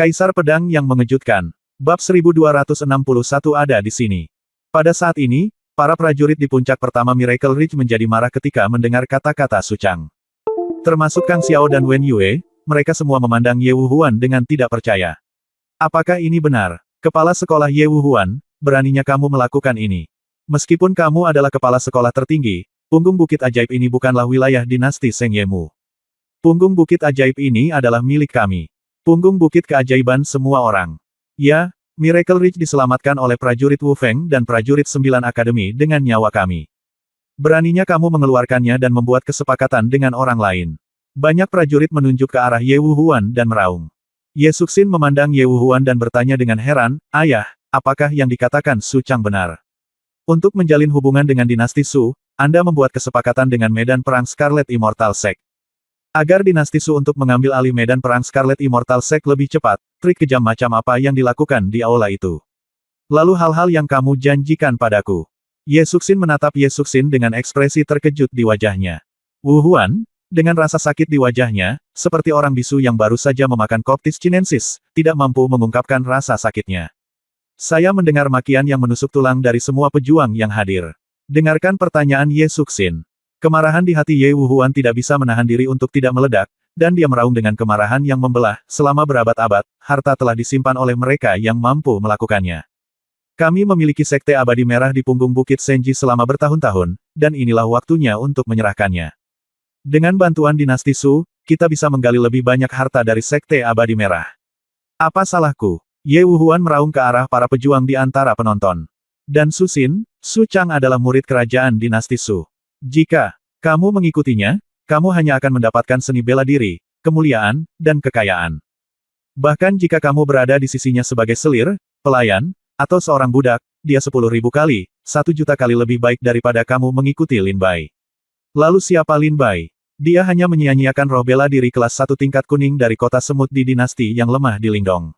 Kaisar Pedang yang mengejutkan. Bab 1261 ada di sini. Pada saat ini, para prajurit di puncak pertama Miracle Ridge menjadi marah ketika mendengar kata-kata Su Chang. Termasuk Kang Xiao dan Wen Yue, mereka semua memandang Ye Wuhuan dengan tidak percaya. Apakah ini benar? Kepala sekolah Ye Wuhuan, beraninya kamu melakukan ini. Meskipun kamu adalah kepala sekolah tertinggi, punggung bukit ajaib ini bukanlah wilayah dinasti Seng Yemu. Punggung bukit ajaib ini adalah milik kami. Punggung bukit keajaiban semua orang. Ya, Miracle Ridge diselamatkan oleh prajurit Wu Feng dan prajurit 9 akademi dengan nyawa kami. Beraninya kamu mengeluarkannya dan membuat kesepakatan dengan orang lain. Banyak prajurit menunjuk ke arah Ye Wuhuan dan meraung. Ye Suxin memandang Ye Wuhuan dan bertanya dengan heran, "Ayah, apakah yang dikatakan Su Chang benar? Untuk menjalin hubungan dengan dinasti Su, Anda membuat kesepakatan dengan medan perang Scarlet Immortal Sect. Agar dinasti Su untuk mengambil alih medan perang Scarlet Immortal Sect lebih cepat, trik kejam macam apa yang dilakukan di aula itu? Lalu hal-hal yang kamu janjikan padaku." Ye Suxin menatap Ye Suxin dengan ekspresi terkejut di wajahnya. Wuhuan, dengan rasa sakit di wajahnya, seperti orang bisu yang baru saja memakan Coptis Chinensis, tidak mampu mengungkapkan rasa sakitnya. Saya mendengar makian yang menusuk tulang dari semua pejuang yang hadir. Dengarkan pertanyaan Ye Suxin. Kemarahan di hati Ye Wuhuan tidak bisa menahan diri untuk tidak meledak, dan dia meraung dengan kemarahan yang membelah. Selama berabad-abad, harta telah disimpan oleh mereka yang mampu melakukannya. Kami memiliki sekte abadi merah di punggung Bukit Senji selama bertahun-tahun, dan inilah waktunya untuk menyerahkannya. Dengan bantuan dinasti Su, kita bisa menggali lebih banyak harta dari sekte abadi merah. Apa salahku? Ye Wuhuan meraung ke arah para pejuang di antara penonton. Dan Su Xin, Su Chang adalah murid kerajaan dinasti Su. Jika kamu mengikutinya, kamu hanya akan mendapatkan seni bela diri, kemuliaan, dan kekayaan. Bahkan jika kamu berada di sisinya sebagai selir, pelayan, atau seorang budak, dia 10.000 kali, 1 juta kali lebih baik daripada kamu mengikuti Lin Bai. Lalu siapa Lin Bai? Dia hanya menyia-nyiakan roh bela diri kelas 1 tingkat kuning dari kota semut di dinasti yang lemah di Lingdong.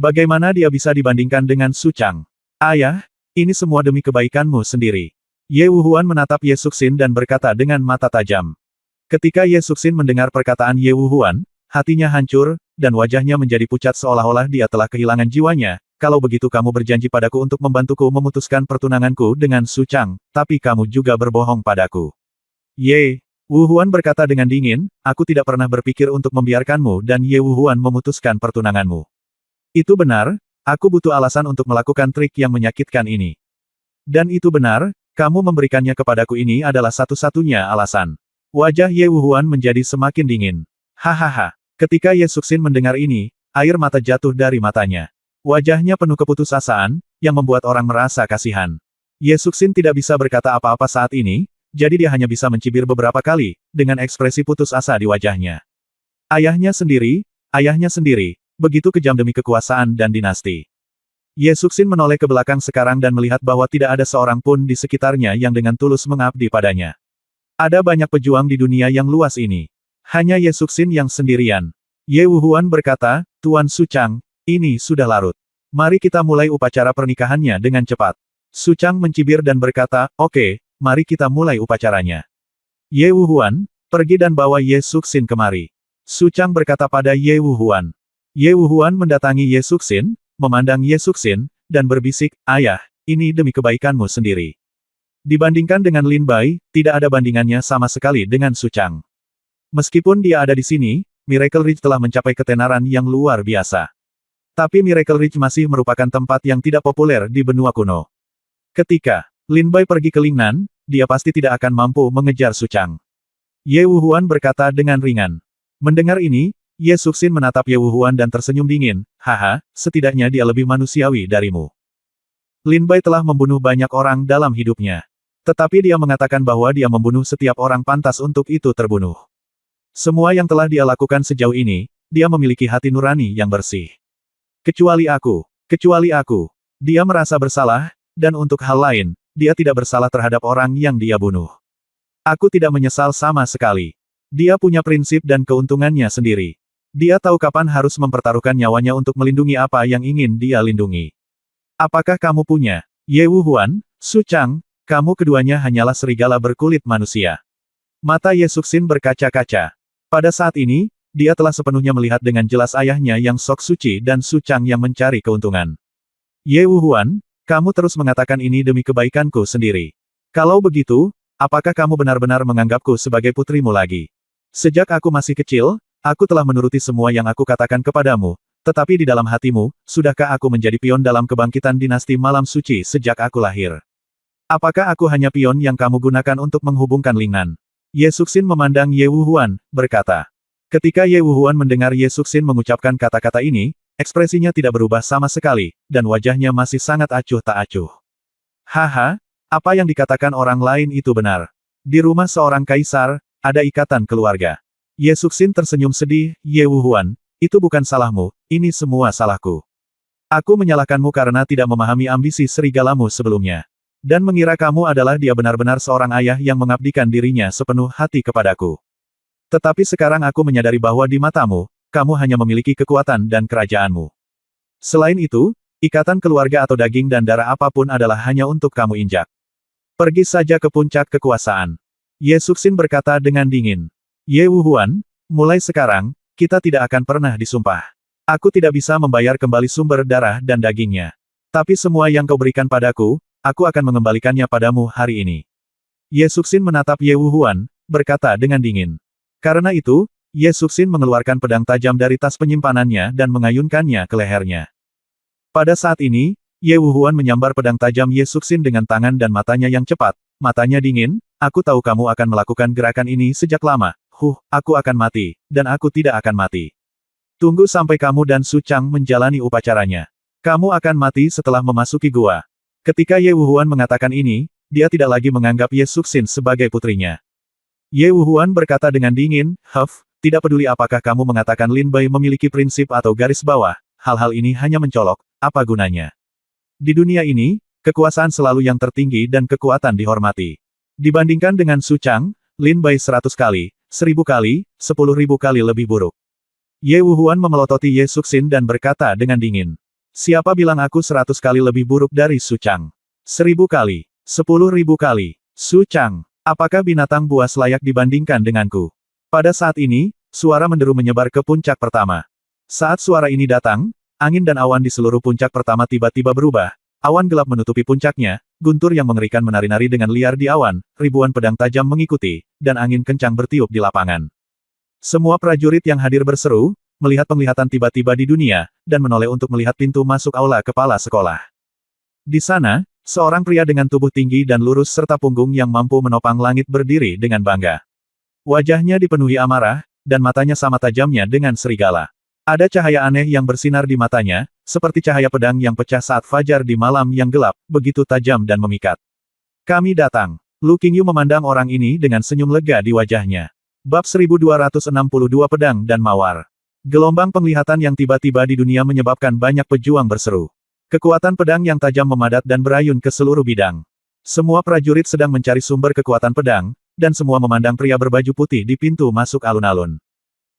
Bagaimana dia bisa dibandingkan dengan Su Chang? Ayah, ini semua demi kebaikanmu sendiri. Ye Wuhuan menatap Ye Suxin dan berkata dengan mata tajam. Ketika Ye Suxin mendengar perkataan Ye Wuhuan, hatinya hancur, dan wajahnya menjadi pucat seolah-olah dia telah kehilangan jiwanya. Kalau begitu kamu berjanji padaku untuk membantuku memutuskan pertunanganku dengan Su Chang, tapi kamu juga berbohong padaku. Ye Wuhuan berkata dengan dingin, aku tidak pernah berpikir untuk membiarkanmu dan Ye Wuhuan memutuskan pertunanganmu. Itu benar, aku butuh alasan untuk melakukan trik yang menyakitkan ini. Dan itu benar, kamu memberikannya kepadaku ini adalah satu-satunya alasan. Wajah Ye Wuhuan menjadi semakin dingin. Hahaha. Ketika Ye Suxin mendengar ini, air mata jatuh dari matanya. Wajahnya penuh keputusasaan, yang membuat orang merasa kasihan. Ye Suxin tidak bisa berkata apa-apa saat ini, jadi dia hanya bisa mencibir beberapa kali, dengan ekspresi putus asa di wajahnya. Ayahnya sendiri, begitu kejam demi kekuasaan dan dinasti. Ye Suxin menoleh ke belakang sekarang dan melihat bahwa tidak ada seorang pun di sekitarnya yang dengan tulus mengabdi padanya. Ada banyak pejuang di dunia yang luas ini. Hanya Ye Suxin yang sendirian. Ye Wuhuan berkata, Tuan Su Chang, ini sudah larut. Mari kita mulai upacara pernikahannya dengan cepat. Su Chang mencibir dan berkata, oke, mari kita mulai upacaranya. Ye Wuhuan, pergi dan bawa Ye Suxin kemari. Su Chang berkata pada Ye Wuhuan. Ye Wuhuan mendatangi Ye Suxin, memandang Ye Suxin, dan berbisik, ayah, ini demi kebaikanmu sendiri. Dibandingkan dengan Lin Bai, tidak ada bandingannya sama sekali dengan Su Chang. Meskipun dia ada di sini, Miracle Ridge telah mencapai ketenaran yang luar biasa. Tapi Miracle Ridge masih merupakan tempat yang tidak populer di benua kuno. Ketika Lin Bai pergi ke Lingnan, dia pasti tidak akan mampu mengejar Su Chang. Ye Wuhuan berkata dengan ringan. Mendengar ini, Ye Suxin menatap Ye Wuhuan dan tersenyum dingin, haha, setidaknya dia lebih manusiawi darimu. Lin Bai telah membunuh banyak orang dalam hidupnya. Tetapi dia mengatakan bahwa dia membunuh setiap orang pantas untuk itu terbunuh. Semua yang telah dia lakukan sejauh ini, dia memiliki hati nurani yang bersih. Kecuali aku. Dia merasa bersalah, dan untuk hal lain, dia tidak bersalah terhadap orang yang dia bunuh. Aku tidak menyesal sama sekali. Dia punya prinsip dan keuntungannya sendiri. Dia tahu kapan harus mempertaruhkan nyawanya untuk melindungi apa yang ingin dia lindungi. Apakah kamu punya? Ye Wuhuan, Su Chang, kamu keduanya hanyalah serigala berkulit manusia. Mata Ye Suxin berkaca-kaca. Pada saat ini, dia telah sepenuhnya melihat dengan jelas ayahnya yang sok suci dan Su Chang yang mencari keuntungan. Ye Wuhuan, kamu terus mengatakan ini demi kebaikanku sendiri. Kalau begitu, apakah kamu benar-benar menganggapku sebagai putrimu lagi? Sejak aku masih kecil, aku telah menuruti semua yang aku katakan kepadamu, tetapi di dalam hatimu, sudahkah aku menjadi pion dalam kebangkitan dinasti malam suci sejak aku lahir? Apakah aku hanya pion yang kamu gunakan untuk menghubungkan Lingnan? Ye Suxin memandang Ye Wuhuan, berkata. Ketika Ye Wuhuan mendengar Ye Suxin mengucapkan kata-kata ini, ekspresinya tidak berubah sama sekali, dan wajahnya masih sangat acuh tak acuh. Haha, apa yang dikatakan orang lain itu benar. Di rumah seorang kaisar, ada ikatan keluarga. Ye Suxin tersenyum sedih, Ye Wuhuan, itu bukan salahmu, ini semua salahku. Aku menyalahkanmu karena tidak memahami ambisi serigalamu sebelumnya. Dan mengira kamu adalah dia benar-benar seorang ayah yang mengabdikan dirinya sepenuh hati kepadaku. Tetapi sekarang aku menyadari bahwa di matamu, kamu hanya memiliki kekuatan dan kerajaanmu. Selain itu, ikatan keluarga atau daging dan darah apapun adalah hanya untuk kamu injak. Pergi saja ke puncak kekuasaan. Ye Suxin berkata dengan dingin. Ye Wuhuan, mulai sekarang, kita tidak akan pernah disumpah. Aku tidak bisa membayar kembali sumber darah dan dagingnya. Tapi semua yang kau berikan padaku, aku akan mengembalikannya padamu hari ini. Ye Suxin menatap Ye Wuhuan, berkata dengan dingin. Karena itu, Ye Suxin mengeluarkan pedang tajam dari tas penyimpanannya dan mengayunkannya ke lehernya. Pada saat ini, Ye Wuhuan menyambar pedang tajam Ye Suxin dengan tangan dan matanya yang cepat. Matanya dingin, aku tahu kamu akan melakukan gerakan ini sejak lama. Aku akan mati, dan aku tidak akan mati. Tunggu sampai kamu dan Su Chang menjalani upacaranya. Kamu akan mati setelah memasuki gua. Ketika Ye Wuhuan mengatakan ini, dia tidak lagi menganggap Ye Suxin sebagai putrinya. Ye Wuhuan berkata dengan dingin, tidak peduli apakah kamu mengatakan Lin Bai memiliki prinsip atau garis bawah, hal-hal ini hanya mencolok, apa gunanya? Di dunia ini, kekuasaan selalu yang tertinggi dan kekuatan dihormati. Dibandingkan dengan Su Chang, Lin Bai 100 kali, 1000 kali, 10.000 kali lebih buruk. Ye Wuhuan memelototi Ye Suxin dan berkata dengan dingin. Siapa bilang aku 100 kali lebih buruk dari Su Chang? 1000 kali, 10.000 kali. Su Chang, apakah binatang buas layak dibandingkan denganku? Pada saat ini, suara menderu menyebar ke puncak pertama. Saat suara ini datang, angin dan awan di seluruh puncak pertama tiba-tiba berubah. Awan gelap menutupi puncaknya, guntur yang mengerikan menari-nari dengan liar di awan, ribuan pedang tajam mengikuti, dan angin kencang bertiup di lapangan. Semua prajurit yang hadir berseru, melihat penglihatan tiba-tiba di dunia, dan menoleh untuk melihat pintu masuk aula kepala sekolah. Di sana, seorang pria dengan tubuh tinggi dan lurus serta punggung yang mampu menopang langit berdiri dengan bangga. Wajahnya dipenuhi amarah, dan matanya sama tajamnya dengan serigala. Ada cahaya aneh yang bersinar di matanya, seperti cahaya pedang yang pecah saat fajar di malam yang gelap, begitu tajam dan memikat. Kami datang. Lu Qingyu memandang orang ini dengan senyum lega di wajahnya. Bab 1262 Pedang dan Mawar. Gelombang penglihatan yang tiba-tiba di dunia menyebabkan banyak pejuang berseru. Kekuatan pedang yang tajam memadat dan berayun ke seluruh bidang. Semua prajurit sedang mencari sumber kekuatan pedang, dan semua memandang pria berbaju putih di pintu masuk alun-alun.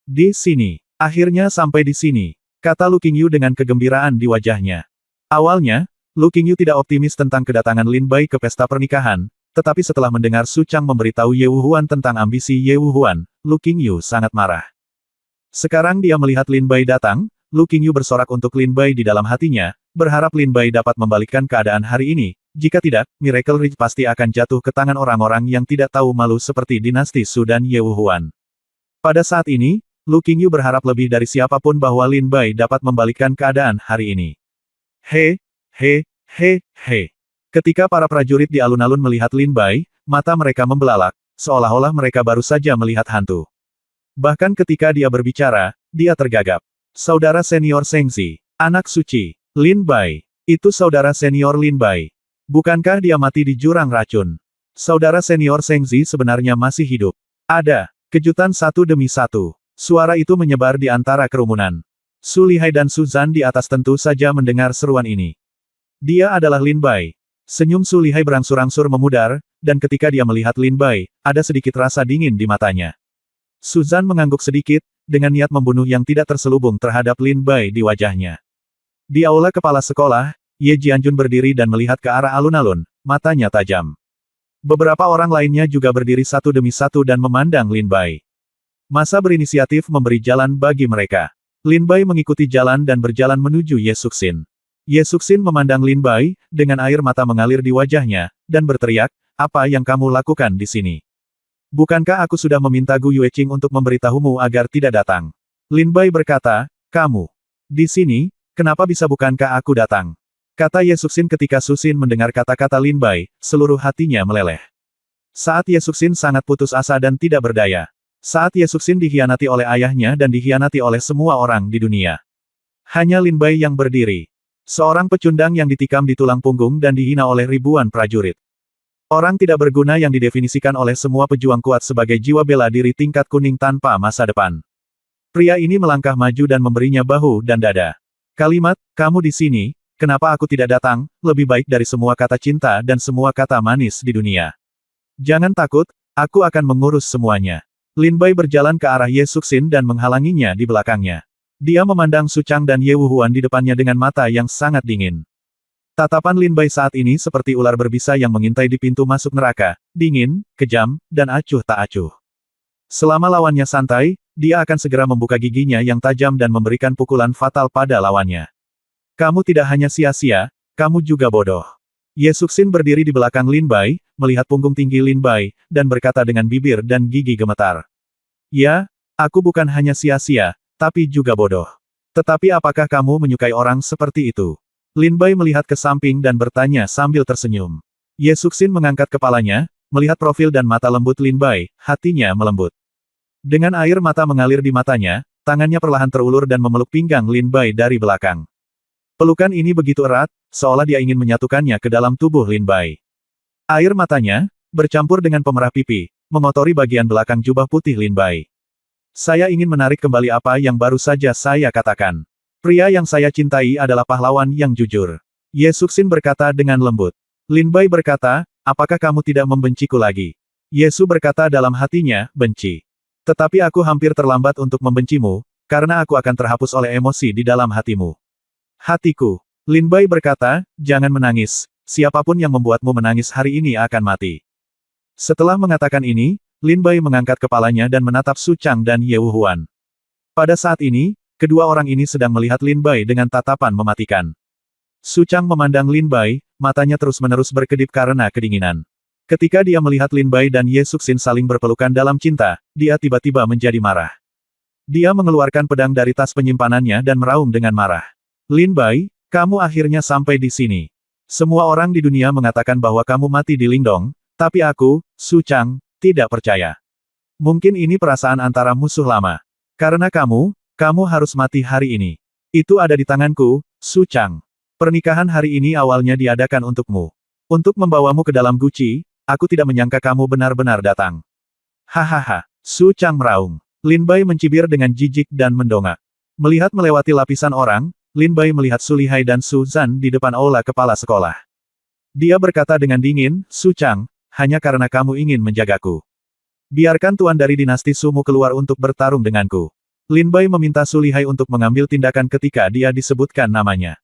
Di sini. Akhirnya sampai di sini, kata Lu Qingyu dengan kegembiraan di wajahnya. Awalnya, Lu Qingyu tidak optimis tentang kedatangan Lin Bai ke pesta pernikahan, tetapi setelah mendengar Su Chang memberitahu Ye Wuhuan tentang ambisi Ye Wuhuan, Lu Qingyu sangat marah. Sekarang dia melihat Lin Bai datang, Lu Qingyu bersorak untuk Lin Bai di dalam hatinya, berharap Lin Bai dapat membalikkan keadaan hari ini, jika tidak, Miracle Ridge pasti akan jatuh ke tangan orang-orang yang tidak tahu malu seperti dinasti Su dan Ye Wuhuan. Pada saat ini, Lu Qingyu berharap lebih dari siapapun bahwa Lin Bai dapat membalikkan keadaan hari ini. Ketika para prajurit di alun-alun melihat Lin Bai, mata mereka membelalak, seolah-olah mereka baru saja melihat hantu. Bahkan ketika dia berbicara, dia tergagap. Saudara senior Zhengzi, anak suci, Lin Bai. Itu saudara senior Lin Bai. Bukankah dia mati di jurang racun? Saudara senior Zhengzi sebenarnya masih hidup. Ada. Kejutan satu demi satu. Suara itu menyebar di antara kerumunan. Su Lihai dan Su Zan di atas tentu saja mendengar seruan ini. Dia adalah Lin Bai. Senyum Su Lihai berangsur-angsur memudar, dan ketika dia melihat Lin Bai, ada sedikit rasa dingin di matanya. Su Zan mengangguk sedikit, dengan niat membunuh yang tidak terselubung terhadap Lin Bai di wajahnya. Di aula kepala sekolah, Ye Jianjun berdiri dan melihat ke arah alun-alun, matanya tajam. Beberapa orang lainnya juga berdiri satu demi satu dan memandang Lin Bai. Masa berinisiatif memberi jalan bagi mereka. Lin Bai mengikuti jalan dan berjalan menuju Ye Suxin. Ye Suxin memandang Lin Bai, dengan air mata mengalir di wajahnya, dan berteriak, "Apa yang kamu lakukan di sini? Bukankah aku sudah meminta Gu Yueqing untuk memberitahumu agar tidak datang?" Lin Bai berkata, "Kamu di sini, kenapa bisa bukankah aku datang?" Kata Ye Suxin ketika Suxin mendengar kata-kata Lin Bai, seluruh hatinya meleleh. Saat Ye Suxin sangat putus asa dan tidak berdaya. Saat Ye Suxin dikhianati oleh ayahnya dan dikhianati oleh semua orang di dunia. Hanya Lin Bai yang berdiri. Seorang pecundang yang ditikam di tulang punggung dan dihina oleh ribuan prajurit. Orang tidak berguna yang didefinisikan oleh semua pejuang kuat sebagai jiwa bela diri tingkat kuning tanpa masa depan. Pria ini melangkah maju dan memberinya bahu dan dada. Kalimat, "Kamu di sini, kenapa aku tidak datang," lebih baik dari semua kata cinta dan semua kata manis di dunia. Jangan takut, aku akan mengurus semuanya. Lin Bai berjalan ke arah Ye Suxin dan menghalanginya di belakangnya. Dia memandang Su Chang dan Ye Wuhuan di depannya dengan mata yang sangat dingin. Tatapan Lin Bai saat ini seperti ular berbisa yang mengintai di pintu masuk neraka, dingin, kejam, dan acuh tak acuh. Selama lawannya santai, dia akan segera membuka giginya yang tajam dan memberikan pukulan fatal pada lawannya. Kamu tidak hanya sia-sia, kamu juga bodoh. Ye Suxin berdiri di belakang Lin Bai, melihat punggung tinggi Lin Bai, dan berkata dengan bibir dan gigi gemetar. "Ya, aku bukan hanya sia-sia, tapi juga bodoh. Tetapi apakah kamu menyukai orang seperti itu?" Lin Bai melihat ke samping dan bertanya sambil tersenyum. Ye Suxin mengangkat kepalanya, melihat profil dan mata lembut Lin Bai, hatinya melembut. Dengan air mata mengalir di matanya, tangannya perlahan terulur dan memeluk pinggang Lin Bai dari belakang. Pelukan ini begitu erat, seolah dia ingin menyatukannya ke dalam tubuh Lin Bai. Air matanya, bercampur dengan pemerah pipi, mengotori bagian belakang jubah putih Lin Bai. "Saya ingin menarik kembali apa yang baru saja saya katakan. Pria yang saya cintai adalah pahlawan yang jujur." Ye Suxin berkata dengan lembut. Lin Bai berkata, "Apakah kamu tidak membenciku lagi?" Ye Su berkata dalam hatinya, "Benci. Tetapi aku hampir terlambat untuk membencimu, karena aku akan terhapus oleh emosi di dalam hatimu." "Hatiku." Lin Bai berkata, "Jangan menangis, siapapun yang membuatmu menangis hari ini akan mati." Setelah mengatakan ini, Lin Bai mengangkat kepalanya dan menatap Su Chang dan Ye Wuhuan. Pada saat ini, kedua orang ini sedang melihat Lin Bai dengan tatapan mematikan. Su Chang memandang Lin Bai, matanya terus-menerus berkedip karena kedinginan. Ketika dia melihat Lin Bai dan Ye Suxin saling berpelukan dalam cinta, dia tiba-tiba menjadi marah. Dia mengeluarkan pedang dari tas penyimpanannya dan meraung dengan marah. "Lin Bai, kamu akhirnya sampai di sini. Semua orang di dunia mengatakan bahwa kamu mati di Lingdong, tapi aku, Su Chang, tidak percaya. Mungkin ini perasaan antara musuh lama. Karena kamu harus mati hari ini. Itu ada di tanganku, Su Chang. Pernikahan hari ini awalnya diadakan untukmu. Untuk membawamu ke dalam Guci, aku tidak menyangka kamu benar-benar datang." "Hahaha," Su Chang meraung. Lin Bai mencibir dengan jijik dan mendongak. Melihat melewati lapisan orang, Lin Bai melihat Su Lihai dan Su Zan di depan aula kepala sekolah. Dia berkata dengan dingin, "Su Chang, hanya karena kamu ingin menjagaku. Biarkan tuan dari dinasti Sumu keluar untuk bertarung denganku." Lin Bai meminta Su Lihai untuk mengambil tindakan ketika dia disebutkan namanya.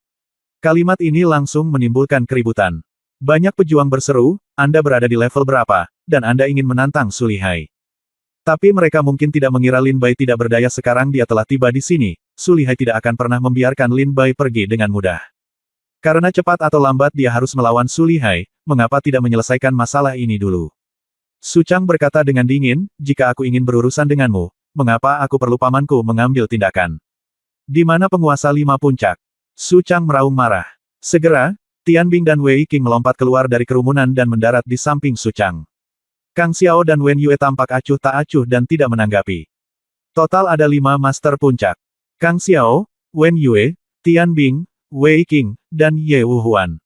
Kalimat ini langsung menimbulkan keributan. Banyak pejuang berseru, "Anda berada di level berapa, dan Anda ingin menantang Su Lihai?" Tapi mereka mungkin tidak mengira Lin Bai tidak berdaya sekarang dia telah tiba di sini. Su Lihai tidak akan pernah membiarkan Lin Bai pergi dengan mudah. Karena cepat atau lambat dia harus melawan Su Lihai, mengapa tidak menyelesaikan masalah ini dulu? Su Chang berkata dengan dingin, "Jika aku ingin berurusan denganmu, mengapa aku perlu pamanku mengambil tindakan? Di mana penguasa 5 puncak?" Su Chang meraung marah. Segera, Tian Bing dan Wei Qing melompat keluar dari kerumunan dan mendarat di samping Su Chang. Kang Xiao dan Wen Yue tampak acuh tak acuh dan tidak menanggapi. Total ada 5 master puncak. Kang Xiao, Wen Yue, Tian Bing, Wei Qing, dan Ye Wuhuan.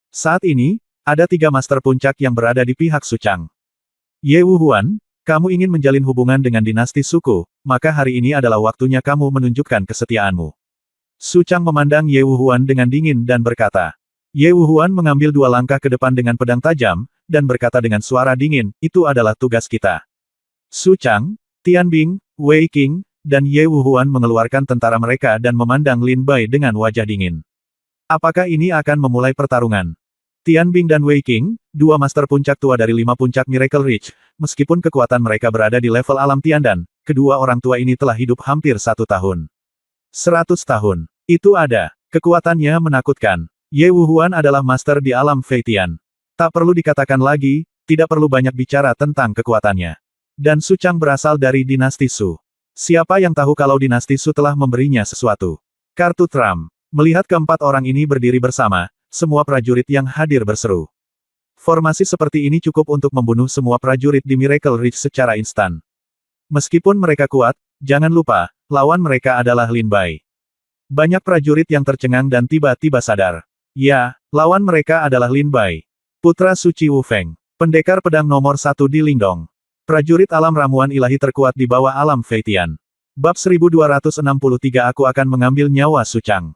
Saat ini, ada 3 master puncak yang berada di pihak Su Chang. "Ye Wuhuan, kamu ingin menjalin hubungan dengan dinasti suku, maka hari ini adalah waktunya kamu menunjukkan kesetiaanmu." Su Chang memandang Ye Wuhuan dengan dingin dan berkata. Ye Wuhuan mengambil 2 langkah ke depan dengan pedang tajam, dan berkata dengan suara dingin, "Itu adalah tugas kita." Su Chang, Tian Bing, Wei Qing, dan Ye Wuhuan mengeluarkan tentara mereka dan memandang Lin Bai dengan wajah dingin. Apakah ini akan memulai pertarungan? Tian Bing dan Wei Qing, 2 master puncak tua dari 5 puncak Miracle Ridge, meskipun kekuatan mereka berada di level alam Tiandan, kedua orang tua ini telah hidup hampir 1 tahun. 100 tahun. Itu ada. Kekuatannya menakutkan. Ye Wuhuan adalah master di alam Feitian. Tak perlu dikatakan lagi, tidak perlu banyak bicara tentang kekuatannya. Dan Su Chang berasal dari dinasti Su. Siapa yang tahu kalau dinasti Su telah memberinya sesuatu? Kartu Trump. Melihat keempat orang ini berdiri bersama, semua prajurit yang hadir berseru. Formasi seperti ini cukup untuk membunuh semua prajurit di Miracle Ridge secara instan. Meskipun mereka kuat, jangan lupa, lawan mereka adalah Lin Bai. Banyak prajurit yang tercengang dan tiba-tiba sadar. Ya, lawan mereka adalah Lin Bai. Putra suci Wu Feng. Pendekar pedang nomor 1 di Lingdong. Prajurit alam ramuan ilahi terkuat di bawah alam Feitian. Bab 1263 Aku akan mengambil nyawa Su Chang.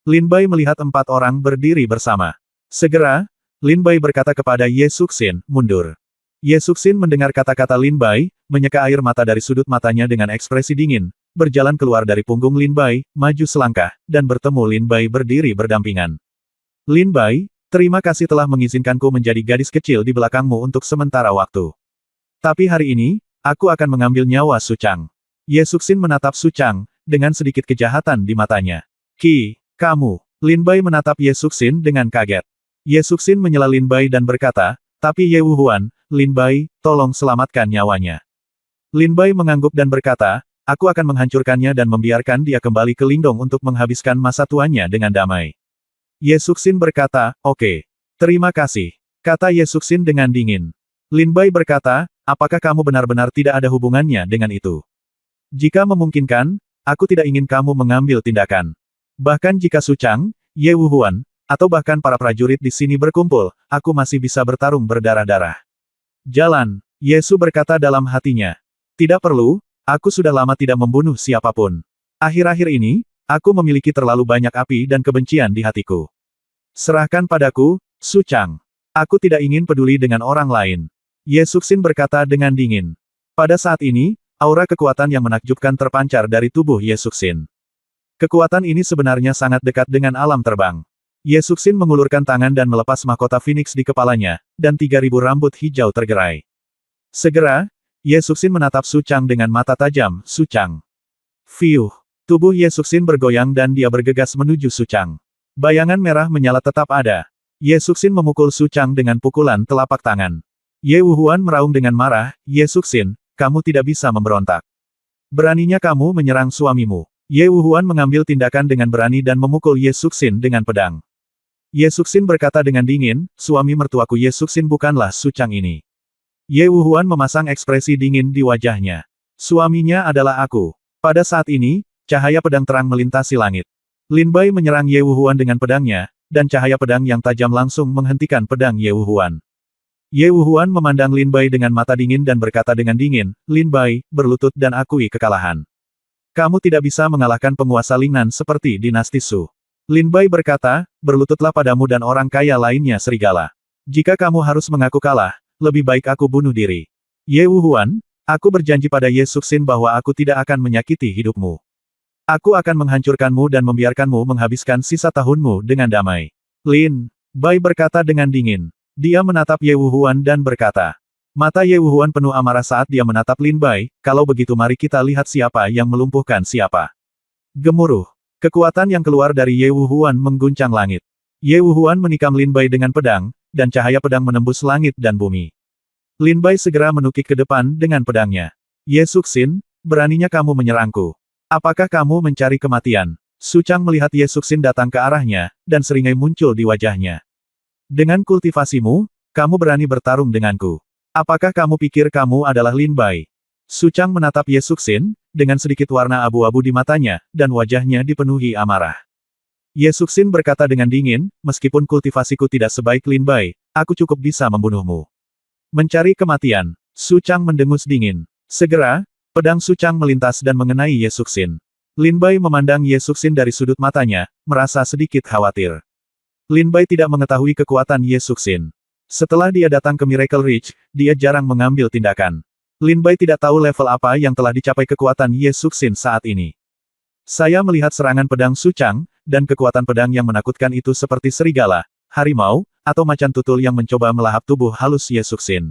Lin Bai melihat 4 orang berdiri bersama. Segera, Lin Bai berkata kepada Ye Suxin, mundur. Ye Suxin mendengar kata-kata Lin Bai, menyeka air mata dari sudut matanya dengan ekspresi dingin, berjalan keluar dari punggung Lin Bai, maju selangkah, dan bertemu Lin Bai berdiri berdampingan. Lin Bai, terima kasih telah mengizinkanku menjadi gadis kecil di belakangmu untuk sementara waktu. Tapi hari ini, aku akan mengambil nyawa Su Chang. Ye Suxin menatap Su Chang, dengan sedikit kejahatan di matanya. Kamu. Lin Bai menatap Ye Suxin dengan kaget. Ye Suxin menyela Lin Bai dan berkata, tapi Ye Wuhuan, Lin Bai, tolong selamatkan nyawanya. Lin Bai mengangguk dan berkata, aku akan menghancurkannya dan membiarkan dia kembali ke Lingdong untuk menghabiskan masa tuanya dengan damai. Ye Suxin berkata, oke. Terima kasih. Kata Ye Suxin dengan dingin. Lin Bai berkata, apakah kamu benar-benar tidak ada hubungannya dengan itu? Jika memungkinkan, aku tidak ingin kamu mengambil tindakan. Bahkan jika Su Chang, Ye Wuhuan, atau bahkan para prajurit di sini berkumpul, aku masih bisa bertarung berdarah-darah. Jalan, Yesu berkata dalam hatinya. Tidak perlu, aku sudah lama tidak membunuh siapapun. Akhir-akhir ini, aku memiliki terlalu banyak api dan kebencian di hatiku. Serahkan padaku, Su Chang. Aku tidak ingin peduli dengan orang lain. Ye Suxin berkata dengan dingin. Pada saat ini, aura kekuatan yang menakjubkan terpancar dari tubuh Ye Suxin. Kekuatan ini sebenarnya sangat dekat dengan alam terbang. Ye Suxin mengulurkan tangan dan melepas mahkota Phoenix di kepalanya, dan 3.000 rambut hijau tergerai. Segera, Ye Suxin menatap Su Chang dengan mata tajam, Su Chang. Fiuh. Tubuh Ye Suxin bergoyang dan dia bergegas menuju Su Chang. Bayangan merah menyala tetap ada. Ye Suxin memukul Su Chang dengan pukulan telapak tangan. Ye Wuhuan meraung dengan marah, Ye Suxin, kamu tidak bisa memberontak. Beraninya kamu menyerang suamimu. Ye Wuhuan mengambil tindakan dengan berani dan memukul Ye Suxin dengan pedang. Ye Suxin berkata dengan dingin, suami mertuaku Ye Suxin bukanlah Su Chang ini. Ye Wuhuan memasang ekspresi dingin di wajahnya. Suaminya adalah aku. Pada saat ini, cahaya pedang terang melintasi langit. Lin Bai menyerang Ye Wuhuan dengan pedangnya, dan cahaya pedang yang tajam langsung menghentikan pedang Ye Wuhuan. Ye Wuhuan memandang Lin Bai dengan mata dingin dan berkata dengan dingin, Lin Bai, berlutut dan akui kekalahan. Kamu tidak bisa mengalahkan penguasa Lingnan seperti dinasti Su. Lin Bai berkata, berlututlah padamu dan orang kaya lainnya serigala. Jika kamu harus mengaku kalah, lebih baik aku bunuh diri. Ye Wuhuan, aku berjanji pada Ye Suxin bahwa aku tidak akan menyakiti hidupmu. Aku akan menghancurkanmu dan membiarkanmu menghabiskan sisa tahunmu dengan damai. Lin Bai berkata dengan dingin. Dia menatap Ye Wuhuan dan berkata. Mata Ye Wuhuan penuh amarah saat dia menatap Lin Bai, kalau begitu mari kita lihat siapa yang melumpuhkan siapa. Gemuruh. Kekuatan yang keluar dari Ye Wuhuan mengguncang langit. Ye Wuhuan menikam Lin Bai dengan pedang, dan cahaya pedang menembus langit dan bumi. Lin Bai segera menukik ke depan dengan pedangnya. Ye Suxin, beraninya kamu menyerangku. Apakah kamu mencari kematian? Su Chang melihat Ye Suxin datang ke arahnya, dan seringai muncul di wajahnya. Dengan kultivasimu, kamu berani bertarung denganku. Apakah kamu pikir kamu adalah Lin Bai? Su Chang menatap Ye Suxin, dengan sedikit warna abu-abu di matanya, dan wajahnya dipenuhi amarah. Ye Suxin berkata dengan dingin, meskipun kultivasiku tidak sebaik Lin Bai, aku cukup bisa membunuhmu. Mencari kematian. Su Chang mendengus dingin. Segera, pedang Su Chang melintas dan mengenai Ye Suxin. Lin Bai memandang Ye Suxin dari sudut matanya, merasa sedikit khawatir. Lin Bai tidak mengetahui kekuatan Ye Suxin. Setelah dia datang ke Miracle Ridge, dia jarang mengambil tindakan. Lin Bai tidak tahu level apa yang telah dicapai kekuatan Ye Suxin saat ini. Saya melihat serangan pedang Su Chang, dan kekuatan pedang yang menakutkan itu seperti serigala, harimau, atau macan tutul yang mencoba melahap tubuh halus Ye Suxin.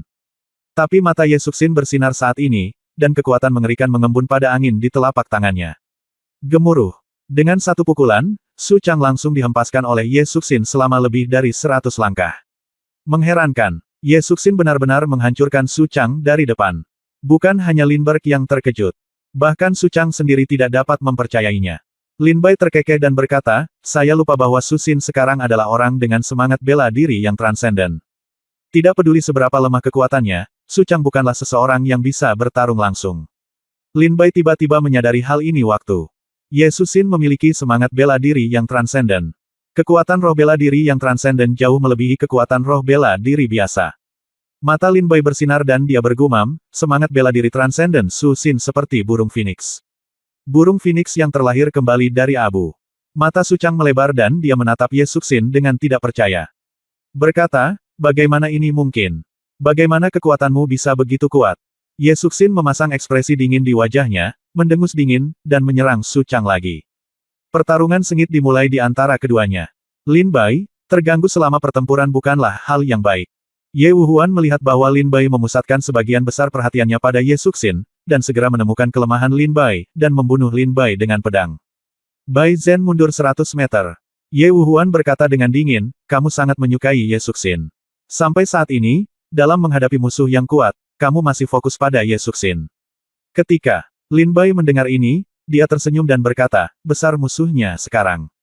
Tapi mata Ye Suxin bersinar saat ini, dan kekuatan mengerikan mengembun pada angin di telapak tangannya. Gemuruh. Dengan satu pukulan, Su Chang langsung dihempaskan oleh Ye Suxin selama lebih dari 100 langkah. Mengherankan, Ye Suxin benar-benar menghancurkan Su Chang dari depan. Bukan hanya Lin Berg yang terkejut. Bahkan Su Chang sendiri tidak dapat mempercayainya. Lin Bai terkekeh dan berkata, saya lupa bahwa Su Xin sekarang adalah orang dengan semangat bela diri yang transenden. Tidak peduli seberapa lemah kekuatannya, Su Chang bukanlah seseorang yang bisa bertarung langsung. Lin Bai tiba-tiba menyadari hal ini waktu Ye Suxin memiliki semangat bela diri yang transenden. Kekuatan roh bela diri yang transenden jauh melebihi kekuatan roh bela diri biasa. Mata Lin Bai bersinar dan dia bergumam, semangat bela diri transenden Su Xin seperti burung phoenix. Burung phoenix yang terlahir kembali dari abu. Mata Su Chang melebar dan dia menatap Ye Suxin dengan tidak percaya. Berkata, bagaimana ini mungkin? Bagaimana kekuatanmu bisa begitu kuat? Ye Suxin memasang ekspresi dingin di wajahnya, mendengus dingin, dan menyerang Su Chang lagi. Pertarungan sengit dimulai di antara keduanya. Lin Bai, terganggu selama pertempuran bukanlah hal yang baik. Ye Wuhuan melihat bahwa Lin Bai memusatkan sebagian besar perhatiannya pada Ye Suxin, dan segera menemukan kelemahan Lin Bai, dan membunuh Lin Bai dengan pedang. Bai Zhen mundur 100 meter. Ye Wuhuan berkata dengan dingin, kamu sangat menyukai Ye Suxin. Sampai saat ini, dalam menghadapi musuh yang kuat, kamu masih fokus pada Ye Suxin. Ketika Lin Bai mendengar ini, dia tersenyum dan berkata, besar musuhnya sekarang.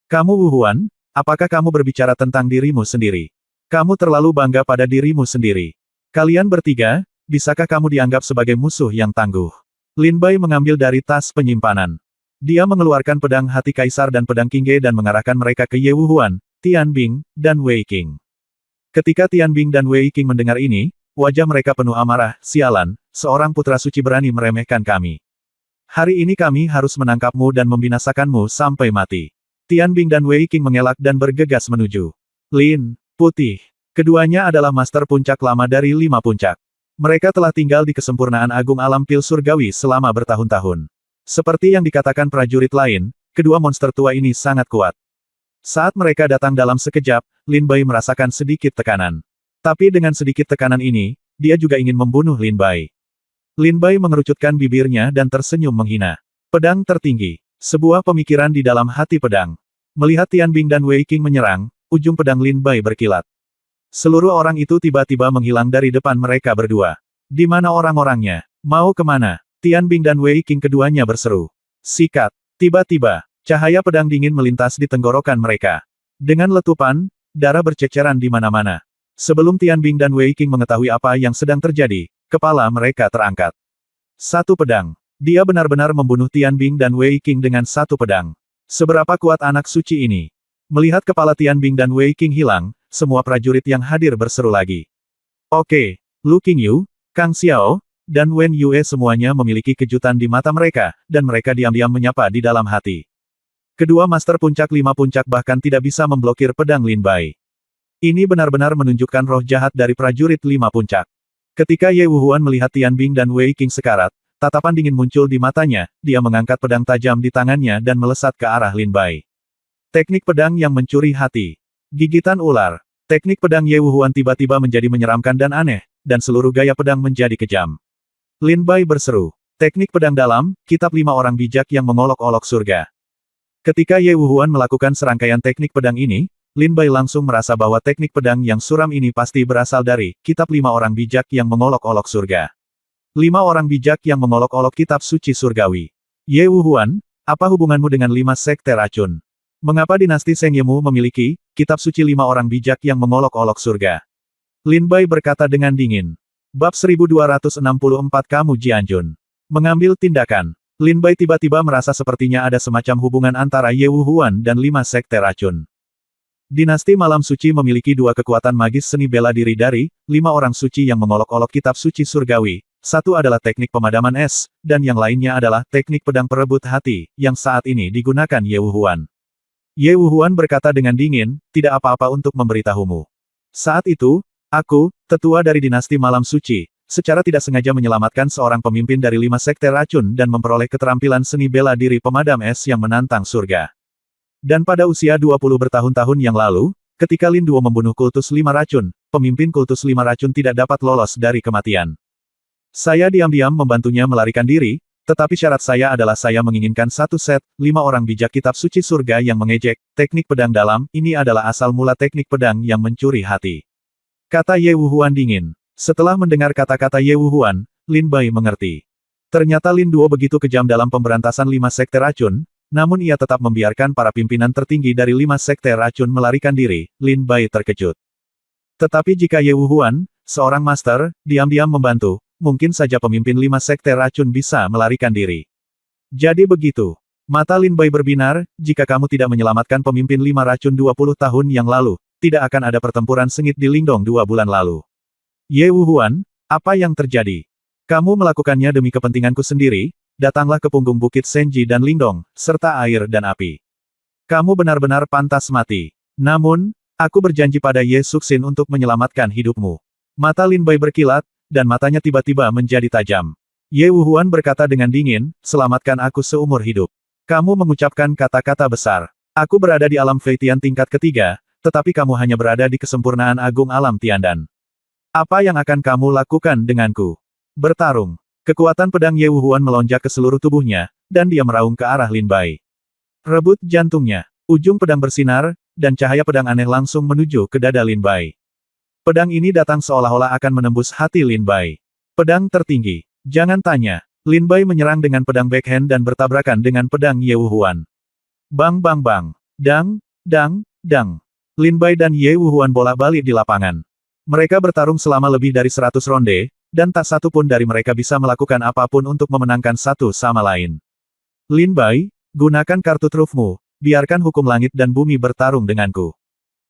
Kamu Wuhuan, apakah kamu berbicara tentang dirimu sendiri? Kamu terlalu bangga pada dirimu sendiri. Kalian bertiga, bisakah kamu dianggap sebagai musuh yang tangguh? Lin Bai mengambil dari tas penyimpanan. Dia mengeluarkan pedang hati kaisar dan pedang Qingge dan mengarahkan mereka ke Ye Wuhuan, Tian Bing, dan Wei Qing. Ketika Tian Bing dan Wei Qing mendengar ini, wajah mereka penuh amarah, sialan, seorang putra suci berani meremehkan kami. Hari ini kami harus menangkapmu dan membinasakanmu sampai mati. Tian Bing dan Wei Qing mengelak dan bergegas menuju Lin Putih. Keduanya adalah master puncak lama dari 5 puncak. Mereka telah tinggal di kesempurnaan agung alam pil surgawi selama bertahun-tahun. Seperti yang dikatakan prajurit lain, kedua monster tua ini sangat kuat. Saat mereka datang dalam sekejap, Lin Bai merasakan sedikit tekanan. Tapi dengan sedikit tekanan ini, dia juga ingin membunuh Lin Bai. Lin Bai mengerucutkan bibirnya dan tersenyum menghina. Pedang tertinggi. Sebuah pemikiran di dalam hati pedang. Melihat Tian Bing dan Wei Qing menyerang, ujung pedang Lin Bai berkilat. Seluruh orang itu tiba-tiba menghilang dari depan mereka berdua. Di mana orang-orangnya? Mau kemana? Tian Bing dan Wei Qing keduanya berseru. Sikat. Tiba-tiba, cahaya pedang dingin melintas di tenggorokan mereka. Dengan letupan, darah berceceran di mana-mana. Sebelum Tian Bing dan Wei Qing mengetahui apa yang sedang terjadi, kepala mereka terangkat. Satu pedang. Dia benar-benar membunuh Tian Bing dan Wei Qing dengan satu pedang. Seberapa kuat anak suci ini? Melihat kepala Tian Bing dan Wei Qing hilang, semua prajurit yang hadir berseru lagi. Oke, Lu Qingyu, Kang Xiao, dan Wen Yue semuanya memiliki kejutan di mata mereka, dan mereka diam-diam menyapa di dalam hati. Kedua master puncak 5 puncak bahkan tidak bisa memblokir pedang Lin Bai. Ini benar-benar menunjukkan roh jahat dari prajurit 5 puncak. Ketika Ye Wuhuan melihat Tian Bing dan Wei Qing sekarat, tatapan dingin muncul di matanya, dia mengangkat pedang tajam di tangannya dan melesat ke arah Lin Bai. Teknik pedang yang mencuri hati. Gigitan ular. Teknik pedang Ye Wuhuan tiba-tiba menjadi menyeramkan dan aneh, dan seluruh gaya pedang menjadi kejam. Lin Bai berseru. Teknik pedang dalam, kitab 5 orang bijak yang mengolok-olok surga. Ketika Ye Wuhuan melakukan serangkaian teknik pedang ini, Lin Bai langsung merasa bahwa teknik pedang yang suram ini pasti berasal dari kitab 5 orang bijak yang mengolok-olok surga. 5 orang bijak yang mengolok-olok kitab suci surgawi. Ye Wuhuan, apa hubunganmu dengan 5 sekte racun? Mengapa dinasti Seng Yemu memiliki kitab suci 5 orang bijak yang mengolok-olok surga? Lin Bai berkata dengan dingin. Bab 1264 Kamu Jianjun. Mengambil tindakan. Lin Bai tiba-tiba merasa sepertinya ada semacam hubungan antara Ye Wuhuan dan 5 sekte racun. Dinasti Malam Suci memiliki 2 kekuatan magis seni bela diri dari 5 orang suci yang mengolok-olok kitab suci surgawi. Satu adalah teknik pemadaman es, dan yang lainnya adalah teknik pedang perebut hati, yang saat ini digunakan Ye Wuhuan. Ye Wuhuan berkata dengan dingin, tidak apa-apa untuk memberitahumu. Saat itu, aku, tetua dari dinasti Malam Suci, secara tidak sengaja menyelamatkan seorang pemimpin dari 5 sekte racun dan memperoleh keterampilan seni bela diri pemadam es yang menantang surga. Dan pada usia 20 bertahun-tahun yang lalu, ketika Lin Duo membunuh kultus 5 racun, pemimpin kultus 5 racun tidak dapat lolos dari kematian. Saya diam-diam membantunya melarikan diri, tetapi syarat saya adalah saya menginginkan satu set, 5 orang bijak kitab suci surga yang mengejek, teknik pedang dalam, ini adalah asal mula teknik pedang yang mencuri hati. Kata Ye Wuhuan dingin. Setelah mendengar kata-kata Ye Wuhuan, Lin Bai mengerti. Ternyata Lin Duo begitu kejam dalam pemberantasan 5 sekte racun, namun ia tetap membiarkan para pimpinan tertinggi dari 5 sekte racun melarikan diri, Lin Bai terkejut. Tetapi jika Ye Wuhuan, seorang master, diam-diam membantu, mungkin saja pemimpin 5 sekte racun bisa melarikan diri. Jadi begitu. Mata Lin Bai berbinar, jika kamu tidak menyelamatkan pemimpin 5 racun 20 tahun yang lalu, tidak akan ada pertempuran sengit di Lingdong 2 bulan lalu. Ye Wuhuan, apa yang terjadi? Kamu melakukannya demi kepentinganku sendiri, datanglah ke punggung Bukit Senji dan Lingdong, serta air dan api. Kamu benar-benar pantas mati. Namun, aku berjanji pada Ye Suxin untuk menyelamatkan hidupmu. Mata Lin Bai berkilat, dan matanya tiba-tiba menjadi tajam. Ye Wuhuan berkata dengan dingin, selamatkan aku seumur hidup. Kamu mengucapkan kata-kata besar. Aku berada di alam Feitian tingkat ketiga, tetapi kamu hanya berada di kesempurnaan agung alam Tiandan. Apa yang akan kamu lakukan denganku? Bertarung. Kekuatan pedang Ye Wuhuan melonjak ke seluruh tubuhnya, dan dia meraung ke arah Lin Bai. Rebut jantungnya. Ujung pedang bersinar, dan cahaya pedang aneh langsung menuju ke dada Lin Bai. Pedang ini datang seolah-olah akan menembus hati Lin Bai. Pedang tertinggi. Jangan tanya. Lin Bai menyerang dengan pedang backhand dan bertabrakan dengan pedang Ye Wuhuan. Bang bang bang. Dang, dang, dang. Lin Bai dan Ye Wuhuan bolak-balik di lapangan. Mereka bertarung selama lebih dari 100 ronde, dan tak satu pun dari mereka bisa melakukan apapun untuk memenangkan satu sama lain. Lin Bai, gunakan kartu trufmu, biarkan hukum langit dan bumi bertarung denganku.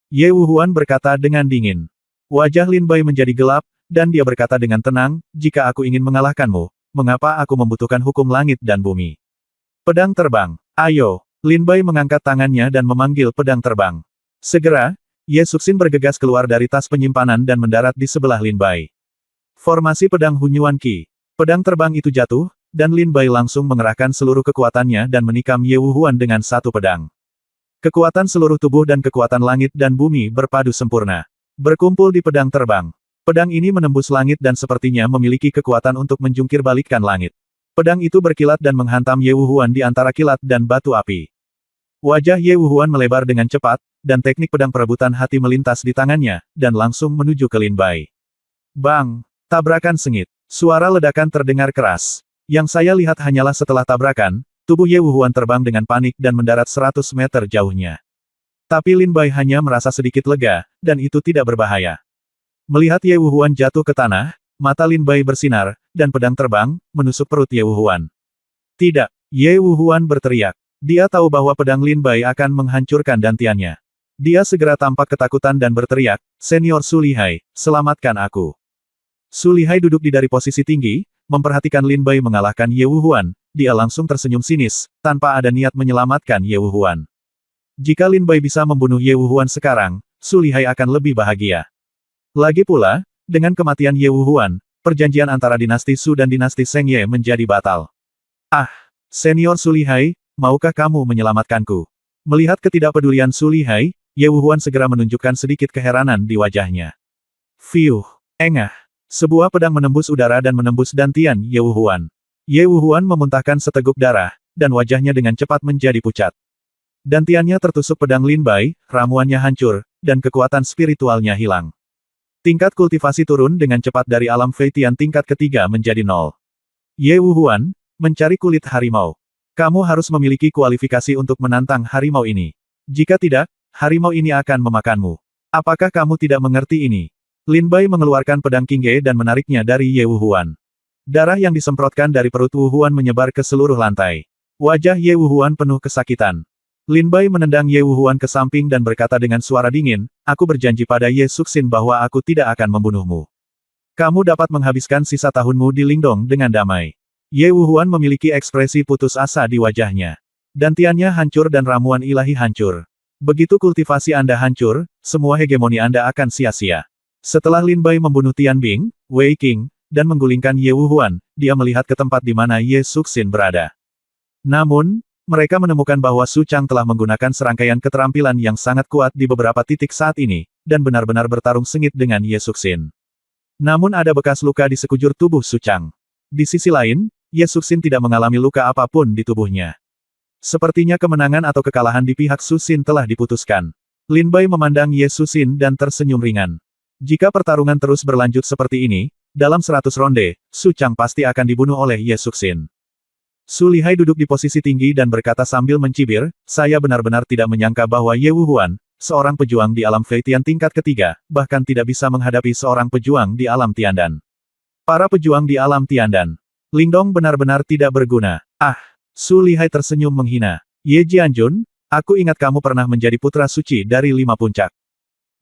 Ye Wuhuan berkata dengan dingin. Wajah Lin Bai menjadi gelap, dan dia berkata dengan tenang, jika aku ingin mengalahkanmu, mengapa aku membutuhkan hukum langit dan bumi? Pedang terbang, ayo. Lin Bai mengangkat tangannya dan memanggil pedang terbang. Segera, Ye Suxin bergegas keluar dari tas penyimpanan dan mendarat di sebelah Lin Bai. Formasi pedang Hunyuan Qi. Pedang terbang itu jatuh, dan Lin Bai langsung mengerahkan seluruh kekuatannya dan menikam Ye Wuhuan dengan satu pedang. Kekuatan seluruh tubuh dan kekuatan langit dan bumi berpadu sempurna. Berkumpul di pedang terbang. Pedang ini menembus langit dan sepertinya memiliki kekuatan untuk menjungkir balikkan langit. Pedang itu berkilat dan menghantam Ye Wuhuan di antara kilat dan batu api. Wajah Ye Wuhuan melebar dengan cepat, dan teknik pedang perebutan hati melintas di tangannya, dan langsung menuju ke Lin Bai. Bang! Tabrakan sengit. Suara ledakan terdengar keras. Yang saya lihat hanyalah setelah tabrakan, tubuh Ye Wuhuan terbang dengan panik dan mendarat 100 meter jauhnya. Tapi Lin Bai hanya merasa sedikit lega, dan itu tidak berbahaya. Melihat Ye Wuhuan jatuh ke tanah, mata Lin Bai bersinar, dan pedang terbang, menusuk perut Ye Wuhuan. Tidak, Ye Wuhuan berteriak. Dia tahu bahwa pedang Lin Bai akan menghancurkan dantiannya. Dia segera tampak ketakutan dan berteriak, Senior Su Lihai, selamatkan aku. Su Lihai duduk dari posisi tinggi, memperhatikan Lin Bai mengalahkan Ye Wuhuan, dia langsung tersenyum sinis, tanpa ada niat menyelamatkan Ye Wuhuan. Jika Lin Bai bisa membunuh Ye Wuhuan sekarang, Su Lihai akan lebih bahagia. Lagi pula, dengan kematian Ye Wuhuan, perjanjian antara dinasti Su dan dinasti Seng Ye menjadi batal. Ah, Senior Su Lihai, maukah kamu menyelamatkanku? Melihat ketidakpedulian Su Lihai, Ye Wuhuan segera menunjukkan sedikit keheranan di wajahnya. Fiuh, engah. Sebuah pedang menembus udara dan menembus dantian Ye Wuhuan. Ye Wuhuan memuntahkan seteguk darah, dan wajahnya dengan cepat menjadi pucat. Dantiannya tertusuk pedang Lin Bai, ramuannya hancur, dan kekuatan spiritualnya hilang. Tingkat kultivasi turun dengan cepat dari alam Feitian tingkat ketiga menjadi 0. Ye Wuhuan, mencari kulit harimau. Kamu harus memiliki kualifikasi untuk menantang harimau ini. Jika tidak, harimau ini akan memakanmu. Apakah kamu tidak mengerti ini? Lin Bai mengeluarkan pedang Qingge dan menariknya dari Ye Wuhuan. Darah yang disemprotkan dari perut Wuhuan menyebar ke seluruh lantai. Wajah Ye Wuhuan penuh kesakitan. Lin Bai menendang Ye Wuhuan ke samping dan berkata dengan suara dingin, aku berjanji pada Ye Suxin bahwa aku tidak akan membunuhmu. Kamu dapat menghabiskan sisa tahunmu di Lingdong dengan damai. Ye Wuhuan memiliki ekspresi putus asa di wajahnya. Dantiannya hancur dan ramuan ilahi hancur. Begitu kultivasi Anda hancur, semua hegemoni Anda akan sia-sia. Setelah Lin Bai membunuh Tian Bing, Wei Qing, dan menggulingkan Ye Wuhuan, dia melihat ke tempat di mana Ye Suxin berada. Namun, mereka menemukan bahwa Su Chang telah menggunakan serangkaian keterampilan yang sangat kuat di beberapa titik saat ini, dan benar-benar bertarung sengit dengan Ye Suxin. Namun ada bekas luka di sekujur tubuh Suchang. Di sisi lain, Ye Suxin tidak mengalami luka apapun di tubuhnya. Sepertinya kemenangan atau kekalahan di pihak Suxin telah diputuskan. Lin Bai memandang Ye Suxin dan tersenyum ringan. Jika pertarungan terus berlanjut seperti ini, dalam 100 ronde, Su Chang pasti akan dibunuh oleh Ye Suxin. Su Lihai duduk di posisi tinggi dan berkata sambil mencibir, saya benar-benar tidak menyangka bahwa Ye Wuhuan, seorang pejuang di alam Fei Tian tingkat ketiga, bahkan tidak bisa menghadapi seorang pejuang di alam Tiandan. Para pejuang di alam Tiandan. Lingdong benar-benar tidak berguna. Ah! Su Lihai tersenyum menghina. Ye Jianjun, aku ingat kamu pernah menjadi putra suci dari 5 puncak.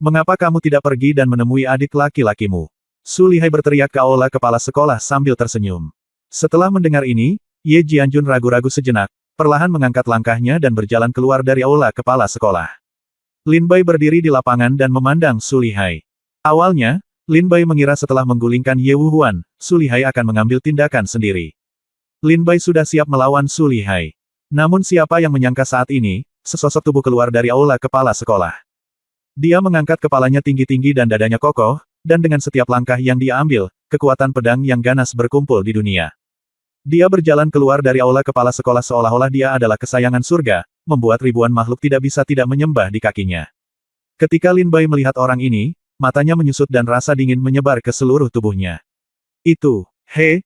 Mengapa kamu tidak pergi dan menemui adik laki-lakimu? Su Lihai berteriak ke aula kepala sekolah sambil tersenyum. Setelah mendengar ini, Ye Jianjun ragu-ragu sejenak, perlahan mengangkat langkahnya dan berjalan keluar dari aula kepala sekolah. Lin Bai berdiri di lapangan dan memandang Su Lihai. Awalnya, Lin Bai mengira setelah menggulingkan Ye Wuhuan, Su Lihai akan mengambil tindakan sendiri. Lin Bai sudah siap melawan Su Lihai. Namun siapa yang menyangka saat ini, sesosok tubuh keluar dari aula kepala sekolah. Dia mengangkat kepalanya tinggi-tinggi dan dadanya kokoh, dan dengan setiap langkah yang dia ambil, kekuatan pedang yang ganas berkumpul di dunia. Dia berjalan keluar dari aula kepala sekolah seolah-olah dia adalah kesayangan surga, membuat ribuan makhluk tidak bisa tidak menyembah di kakinya. Ketika Lin Bai melihat orang ini, matanya menyusut dan rasa dingin menyebar ke seluruh tubuhnya. Itu, he.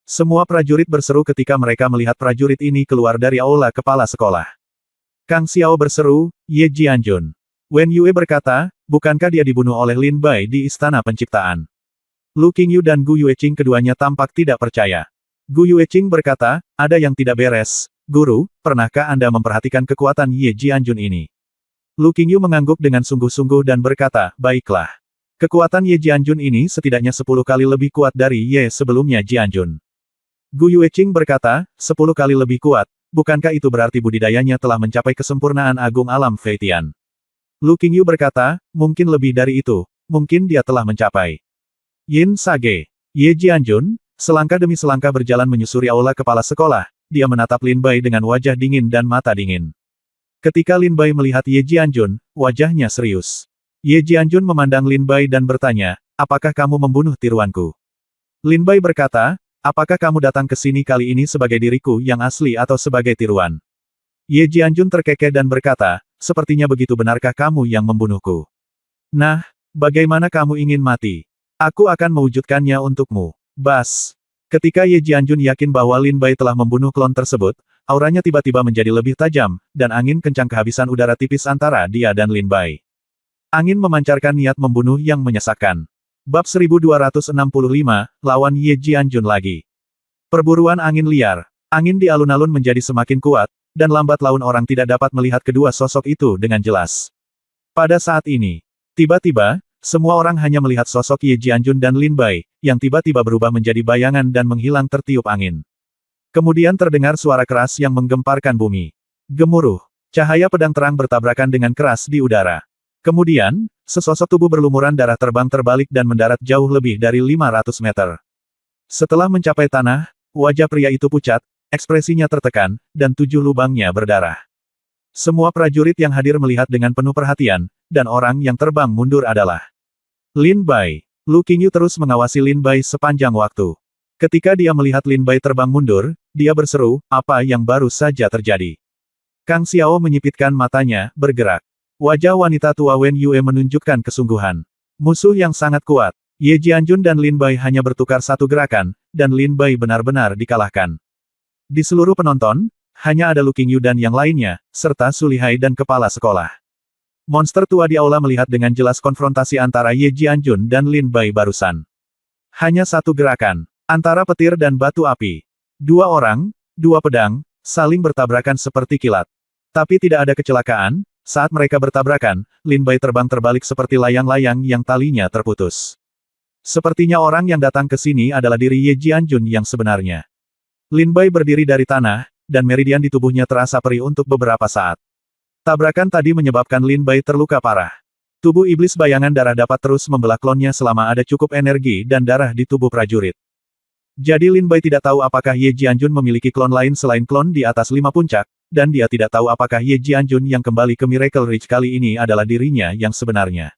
Semua prajurit berseru ketika mereka melihat prajurit ini keluar dari aula kepala sekolah. Kang Xiao berseru, Ye Jianjun. Wen Yue berkata, bukankah dia dibunuh oleh Lin Bai di Istana Penciptaan? Lu Qingyu dan Gu Yueqing keduanya tampak tidak percaya. Gu Yueqing berkata, ada yang tidak beres. Guru, pernahkah Anda memperhatikan kekuatan Ye Jianjun ini? Lu Qingyu mengangguk dengan sungguh-sungguh dan berkata, baiklah. Kekuatan Ye Jianjun ini setidaknya 10 kali lebih kuat dari Ye sebelumnya Jianjun. Gu Yueqing berkata, 10 kali lebih kuat, bukankah itu berarti budidayanya telah mencapai kesempurnaan agung alam Fei Tian? Lu Qingyu berkata, mungkin lebih dari itu, mungkin dia telah mencapai. Yin Sage. Ye Jianjun, selangkah demi selangkah berjalan menyusuri aula kepala sekolah, dia menatap Lin Bai dengan wajah dingin dan mata dingin. Ketika Lin Bai melihat Ye Jianjun, wajahnya serius. Ye Jianjun memandang Lin Bai dan bertanya, apakah kamu membunuh tiruanku? Lin Bai berkata, apakah kamu datang ke sini kali ini sebagai diriku yang asli atau sebagai tiruan? Ye Jianjun terkekeh dan berkata, sepertinya begitu benarkah kamu yang membunuhku? Nah, bagaimana kamu ingin mati? Aku akan mewujudkannya untukmu. Bas. Ketika Ye Jianjun yakin bahwa Lin Bai telah membunuh klon tersebut, auranya tiba-tiba menjadi lebih tajam, dan angin kencang kehabisan udara tipis antara dia dan Lin Bai. Angin memancarkan niat membunuh yang menyesakkan. Bab 1265, lawan Ye Jianjun lagi. Perburuan angin liar. Angin di alun-alun menjadi semakin kuat, dan lambat laun orang tidak dapat melihat kedua sosok itu dengan jelas. Pada saat ini, tiba-tiba, semua orang hanya melihat sosok Ye Jianjun dan Lin Bai, yang tiba-tiba berubah menjadi bayangan dan menghilang tertiup angin. Kemudian terdengar suara keras yang menggemparkan bumi. Gemuruh. Cahaya pedang terang bertabrakan dengan keras di udara. Kemudian, sesosok tubuh berlumuran darah terbang terbalik dan mendarat jauh lebih dari 500 meter. Setelah mencapai tanah, wajah pria itu pucat, ekspresinya tertekan, dan 7 lubangnya berdarah. Semua prajurit yang hadir melihat dengan penuh perhatian, dan orang yang terbang mundur adalah Lin Bai. Lu Qingyu terus mengawasi Lin Bai sepanjang waktu. Ketika dia melihat Lin Bai terbang mundur, dia berseru, apa yang baru saja terjadi? Kang Xiao menyipitkan matanya, bergerak. Wajah wanita tua Wen Yue menunjukkan kesungguhan. Musuh yang sangat kuat. Ye Jianjun dan Lin Bai hanya bertukar satu gerakan, dan Lin Bai benar-benar dikalahkan. Di seluruh penonton, hanya ada Lu Qingyu dan yang lainnya, serta Su Lihai dan kepala sekolah. Monster tua di aula melihat dengan jelas konfrontasi antara Ye Jianjun dan Lin Bai barusan. Hanya satu gerakan, antara petir dan batu api. 2 orang, 2 pedang, saling bertabrakan seperti kilat. Tapi tidak ada kecelakaan, saat mereka bertabrakan, Lin Bai terbang terbalik seperti layang-layang yang talinya terputus. Sepertinya orang yang datang ke sini adalah diri Ye Jianjun yang sebenarnya. Lin Bai berdiri dari tanah, dan meridian di tubuhnya terasa perih untuk beberapa saat. Tabrakan tadi menyebabkan Lin Bai terluka parah. Tubuh iblis bayangan darah dapat terus membelah klonnya selama ada cukup energi dan darah di tubuh prajurit. Jadi Lin Bai tidak tahu apakah Ye Jianjun memiliki klon lain selain klon di atas 5 puncak, dan dia tidak tahu apakah Ye Jianjun yang kembali ke Miracle Ridge kali ini adalah dirinya yang sebenarnya.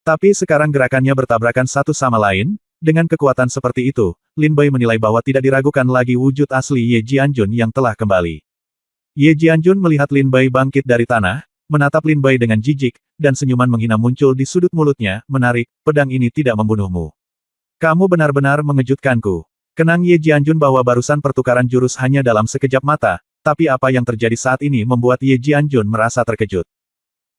Tapi sekarang gerakannya bertabrakan satu sama lain, dengan kekuatan seperti itu, Lin Bai menilai bahwa tidak diragukan lagi wujud asli Ye Jianjun yang telah kembali. Ye Jianjun melihat Lin Bai bangkit dari tanah, menatap Lin Bai dengan jijik, dan senyuman menghina muncul di sudut mulutnya, menarik, pedang ini tidak membunuhmu. Kamu benar-benar mengejutkanku. Kenang Ye Jianjun bahwa barusan pertukaran jurus hanya dalam sekejap mata, tapi apa yang terjadi saat ini membuat Ye Jianjun merasa terkejut.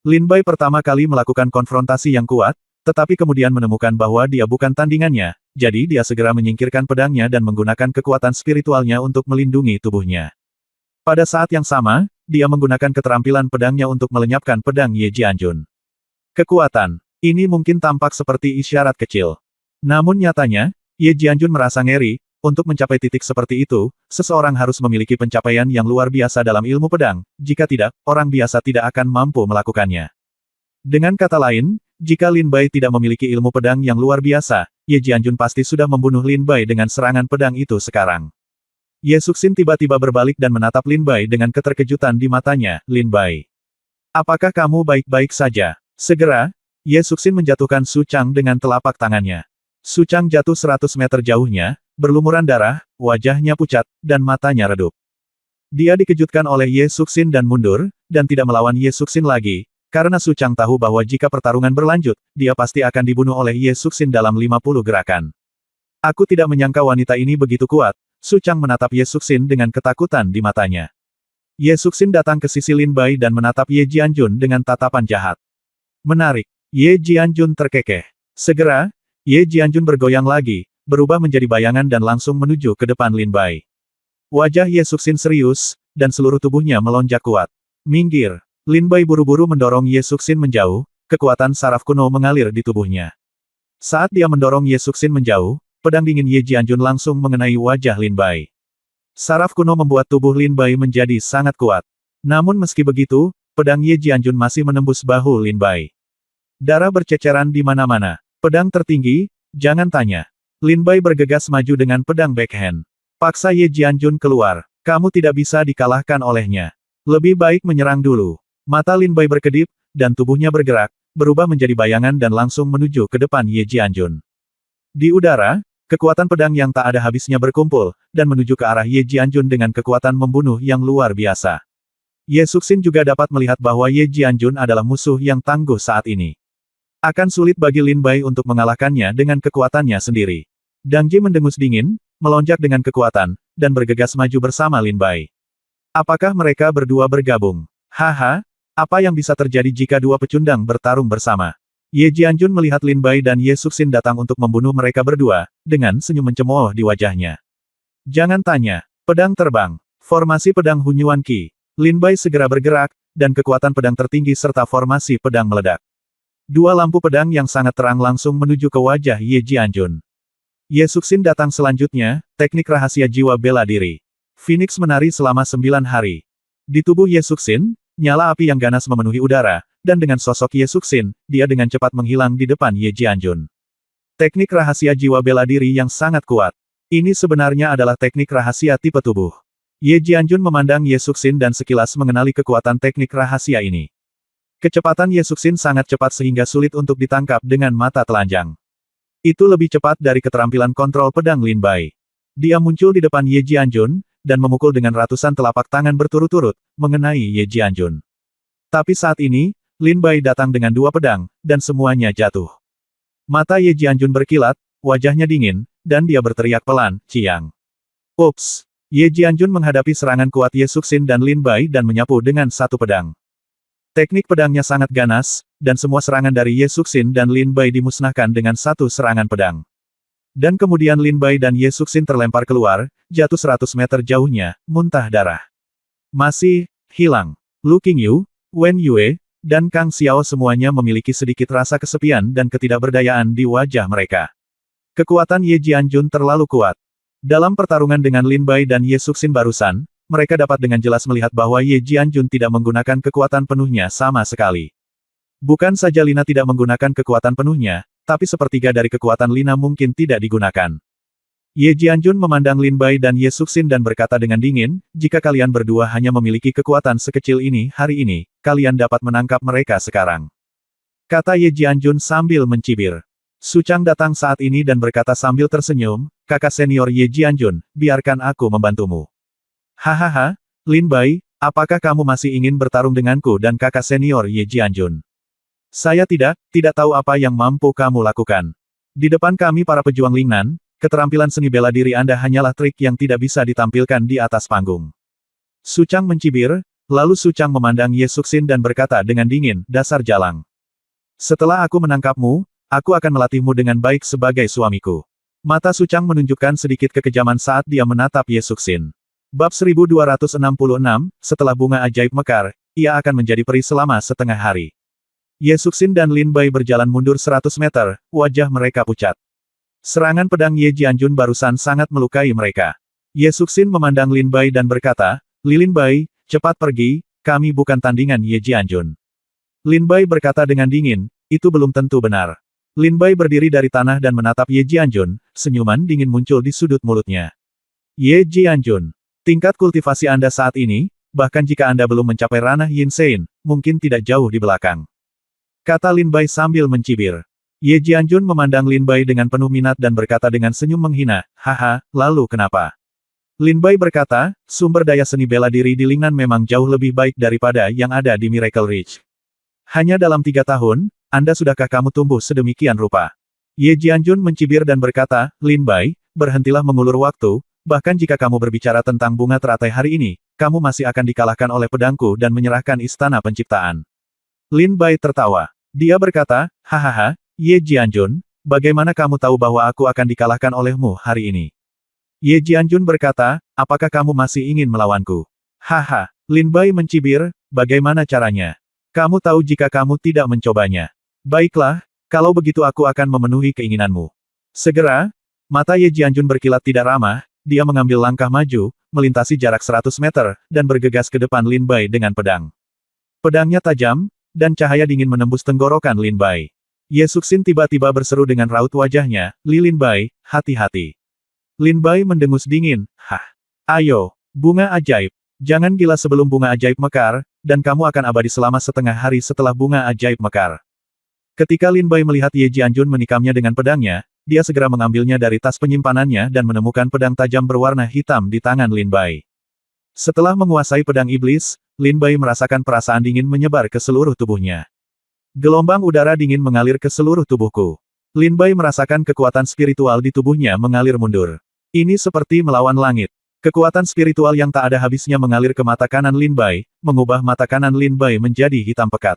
Lin Bai pertama kali melakukan konfrontasi yang kuat, tetapi kemudian menemukan bahwa dia bukan tandingannya, jadi dia segera menyingkirkan pedangnya dan menggunakan kekuatan spiritualnya untuk melindungi tubuhnya. Pada saat yang sama, dia menggunakan keterampilan pedangnya untuk melenyapkan pedang Ye Jianjun. Kekuatan ini mungkin tampak seperti isyarat kecil. Namun nyatanya, Ye Jianjun merasa ngeri, untuk mencapai titik seperti itu, seseorang harus memiliki pencapaian yang luar biasa dalam ilmu pedang, jika tidak, orang biasa tidak akan mampu melakukannya. Dengan kata lain, jika Lin Bai tidak memiliki ilmu pedang yang luar biasa, Ye Jianjun pasti sudah membunuh Lin Bai dengan serangan pedang itu sekarang. Ye Suxin tiba-tiba berbalik dan menatap Lin Bai dengan keterkejutan di matanya, Lin Bai. Apakah kamu baik-baik saja? Segera, Ye Suxin menjatuhkan Su Chang dengan telapak tangannya. Su Chang jatuh 100 meter jauhnya, berlumuran darah, wajahnya pucat, dan matanya redup. Dia dikejutkan oleh Ye Suxin dan mundur, dan tidak melawan Ye Suxin lagi, karena Su Chang tahu bahwa jika pertarungan berlanjut, dia pasti akan dibunuh oleh Ye Suxin dalam 50 gerakan. Aku tidak menyangka wanita ini begitu kuat, Su Chang menatap Ye Suxin dengan ketakutan di matanya. Ye Suxin datang ke sisi Lin Bai dan menatap Ye Jianjun dengan tatapan jahat. Menarik, Ye Jianjun terkekeh. Segera, Ye Jianjun bergoyang lagi, berubah menjadi bayangan dan langsung menuju ke depan Lin Bai. Wajah Ye Suxin serius, dan seluruh tubuhnya melonjak kuat. Minggir. Lin Bai buru-buru mendorong Ye Suxin menjauh, kekuatan saraf kuno mengalir di tubuhnya. Saat dia mendorong Ye Suxin menjauh, pedang dingin Ye Jianjun langsung mengenai wajah Lin Bai. Saraf kuno membuat tubuh Lin Bai menjadi sangat kuat. Namun meski begitu, pedang Ye Jianjun masih menembus bahu Lin Bai. Darah berceceran di mana-mana. Pedang tertinggi, jangan tanya. Lin Bai bergegas maju dengan pedang backhand. Paksa Ye Jianjun keluar. Kamu tidak bisa dikalahkan olehnya. Lebih baik menyerang dulu. Mata Lin Bai berkedip, dan tubuhnya bergerak, berubah menjadi bayangan dan langsung menuju ke depan Ye Jianjun. Di udara, kekuatan pedang yang tak ada habisnya berkumpul, dan menuju ke arah Ye Jianjun dengan kekuatan membunuh yang luar biasa. Ye Suxin juga dapat melihat bahwa Ye Jianjun adalah musuh yang tangguh saat ini. Akan sulit bagi Lin Bai untuk mengalahkannya dengan kekuatannya sendiri. Dang Ji mendengus dingin, melonjak dengan kekuatan, dan bergegas maju bersama Lin Bai. Apakah mereka berdua bergabung? Haha, apa yang bisa terjadi jika dua pecundang bertarung bersama? Ye Jianjun melihat Lin Bai dan Ye Suxin datang untuk membunuh mereka berdua, dengan senyum mencemooh di wajahnya. Jangan tanya, pedang terbang, formasi pedang Hunyuan Qi. Lin Bai segera bergerak, dan kekuatan pedang tertinggi serta formasi pedang meledak. Dua lampu pedang yang sangat terang langsung menuju ke wajah Ye Jianjun. Ye Suxin datang selanjutnya, teknik rahasia jiwa bela diri. Phoenix menari selama 9 hari. Di tubuh Ye Suxin, nyala api yang ganas memenuhi udara, dan dengan sosok Ye Suxin, dia dengan cepat menghilang di depan Ye Jianjun. Teknik rahasia jiwa bela diri yang sangat kuat. Ini sebenarnya adalah teknik rahasia tipe tubuh. Ye Jianjun memandang Ye Suxin dan sekilas mengenali kekuatan teknik rahasia ini. Kecepatan Ye Suxin sangat cepat sehingga sulit untuk ditangkap dengan mata telanjang. Itu lebih cepat dari keterampilan kontrol pedang Lin Bai. Dia muncul di depan Ye Jianjun, dan memukul dengan ratusan telapak tangan berturut-turut, mengenai Ye Jianjun. Tapi saat ini, Lin Bai datang dengan dua pedang, dan semuanya jatuh. Mata Ye Jianjun berkilat, wajahnya dingin, dan dia berteriak pelan, Ciang. Ups! Ye Jianjun menghadapi serangan kuat Ye Suxin dan Lin Bai dan menyapu dengan satu pedang. Teknik pedangnya sangat ganas, dan semua serangan dari Ye Suxin dan Lin Bai dimusnahkan dengan satu serangan pedang. Dan kemudian Lin Bai dan Ye Suxin terlempar keluar, jatuh 100 meter jauhnya, muntah darah. Masih, hilang. Lu Qingyu, Wen Yue, dan Kang Xiao semuanya memiliki sedikit rasa kesepian dan ketidakberdayaan di wajah mereka. Kekuatan Ye Jianjun terlalu kuat. Dalam pertarungan dengan Lin Bai dan Ye Suxin barusan, mereka dapat dengan jelas melihat bahwa Ye Jianjun tidak menggunakan kekuatan penuhnya sama sekali. Bukan saja Lina tidak menggunakan kekuatan penuhnya, tapi sepertiga dari kekuatan Lina mungkin tidak digunakan. Ye Jianjun memandang Lin Bai dan Ye Suxin dan berkata dengan dingin, jika kalian berdua hanya memiliki kekuatan sekecil ini hari ini, kalian dapat menangkap mereka sekarang. kata Ye Jianjun sambil mencibir. Su Chang datang saat ini dan berkata sambil tersenyum, kakak senior Ye Jianjun, biarkan aku membantumu. Hahaha, Lin Bai, apakah kamu masih ingin bertarung denganku dan kakak senior Ye Jianjun? Saya tidak tahu apa yang mampu kamu lakukan. Di depan kami para pejuang Lingnan, keterampilan seni bela diri Anda hanyalah trik yang tidak bisa ditampilkan di atas panggung. Su Chang mencibir, lalu Su Chang memandang Ye Suxin dan berkata dengan dingin, dasar jalang. Setelah aku menangkapmu, aku akan melatihmu dengan baik sebagai suamiku. Mata Su Chang menunjukkan sedikit kekejaman saat dia menatap Ye Suxin. Bab 1266, setelah bunga ajaib mekar, ia akan menjadi peri selama setengah hari. Ye Suxin dan Lin Bai berjalan mundur 100 meter, wajah mereka pucat. Serangan pedang Ye Jianjun barusan sangat melukai mereka. Ye Suxin memandang Lin Bai dan berkata, Lin Bai, cepat pergi, kami bukan tandingan Ye Jianjun. Lin Bai berkata dengan dingin, itu belum tentu benar. Lin Bai berdiri dari tanah dan menatap Ye Jianjun, senyuman dingin muncul di sudut mulutnya. Ye Jianjun, tingkat kultivasi Anda saat ini, bahkan jika Anda belum mencapai ranah Yin Sein, mungkin tidak jauh di belakang. Kata Lin Bai sambil mencibir. Ye Jianjun memandang Lin Bai dengan penuh minat dan berkata dengan senyum menghina, haha, lalu kenapa? Lin Bai berkata, sumber daya seni bela diri di Lingnan memang jauh lebih baik daripada yang ada di Miracle Ridge. Hanya dalam 3 tahun, sudahkah kamu tumbuh sedemikian rupa? Ye Jianjun mencibir dan berkata, Lin Bai, berhentilah mengulur waktu, bahkan jika kamu berbicara tentang bunga teratai hari ini, kamu masih akan dikalahkan oleh pedangku dan menyerahkan istana penciptaan. Lin Bai tertawa. Dia berkata, hahaha, Ye Jianjun, bagaimana kamu tahu bahwa aku akan dikalahkan olehmu hari ini? Ye Jianjun berkata, apakah kamu masih ingin melawanku? Haha, Lin Bai mencibir, bagaimana caranya? Kamu tahu jika kamu tidak mencobanya. Baiklah, kalau begitu aku akan memenuhi keinginanmu. Segera, mata Ye Jianjun berkilat tidak ramah, dia mengambil langkah maju, melintasi jarak 100 meter, dan bergegas ke depan Lin Bai dengan pedang. Pedangnya tajam, dan cahaya dingin menembus tenggorokan Lin Bai. Ye Suxin tiba-tiba berseru dengan raut wajahnya, Lin Bai, hati-hati. Lin Bai mendengus dingin, hah. Ayo, bunga ajaib. Jangan gila sebelum bunga ajaib mekar, dan kamu akan abadi selama setengah hari setelah bunga ajaib mekar. Ketika Lin Bai melihat Ye Jianjun menikamnya dengan pedangnya, dia segera mengambilnya dari tas penyimpanannya dan menemukan pedang tajam berwarna hitam di tangan Lin Bai. Setelah menguasai pedang iblis, Lin Bai merasakan perasaan dingin menyebar ke seluruh tubuhnya. Gelombang udara dingin mengalir ke seluruh tubuhku. Lin Bai merasakan kekuatan spiritual di tubuhnya mengalir mundur. Ini seperti melawan langit. Kekuatan spiritual yang tak ada habisnya mengalir ke mata kanan Lin Bai, mengubah mata kanan Lin Bai menjadi hitam pekat.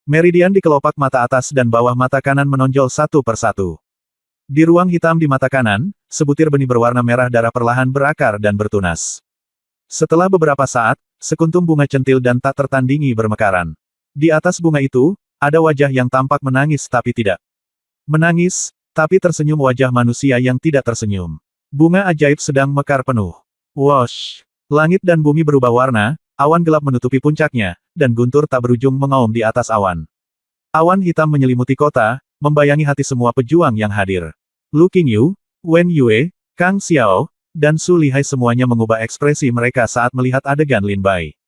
Meridian di kelopak mata atas dan bawah mata kanan menonjol satu persatu. Di ruang hitam di mata kanan, sebutir benih berwarna merah darah perlahan berakar dan bertunas. Setelah beberapa saat, sekuntum bunga centil dan tak tertandingi bermekaran. Di atas bunga itu, ada wajah yang tampak menangis tapi tidak menangis, tapi tersenyum wajah manusia yang tidak tersenyum. Bunga ajaib sedang mekar penuh. Wosh! Langit dan bumi berubah warna, awan gelap menutupi puncaknya, dan guntur tak berujung mengaum di atas awan. Awan hitam menyelimuti kota, membayangi hati semua pejuang yang hadir. Lu Qingyu, Wen Yue, Kang Xiao, dan Su Lihai semuanya mengubah ekspresi mereka saat melihat adegan Lin Bai.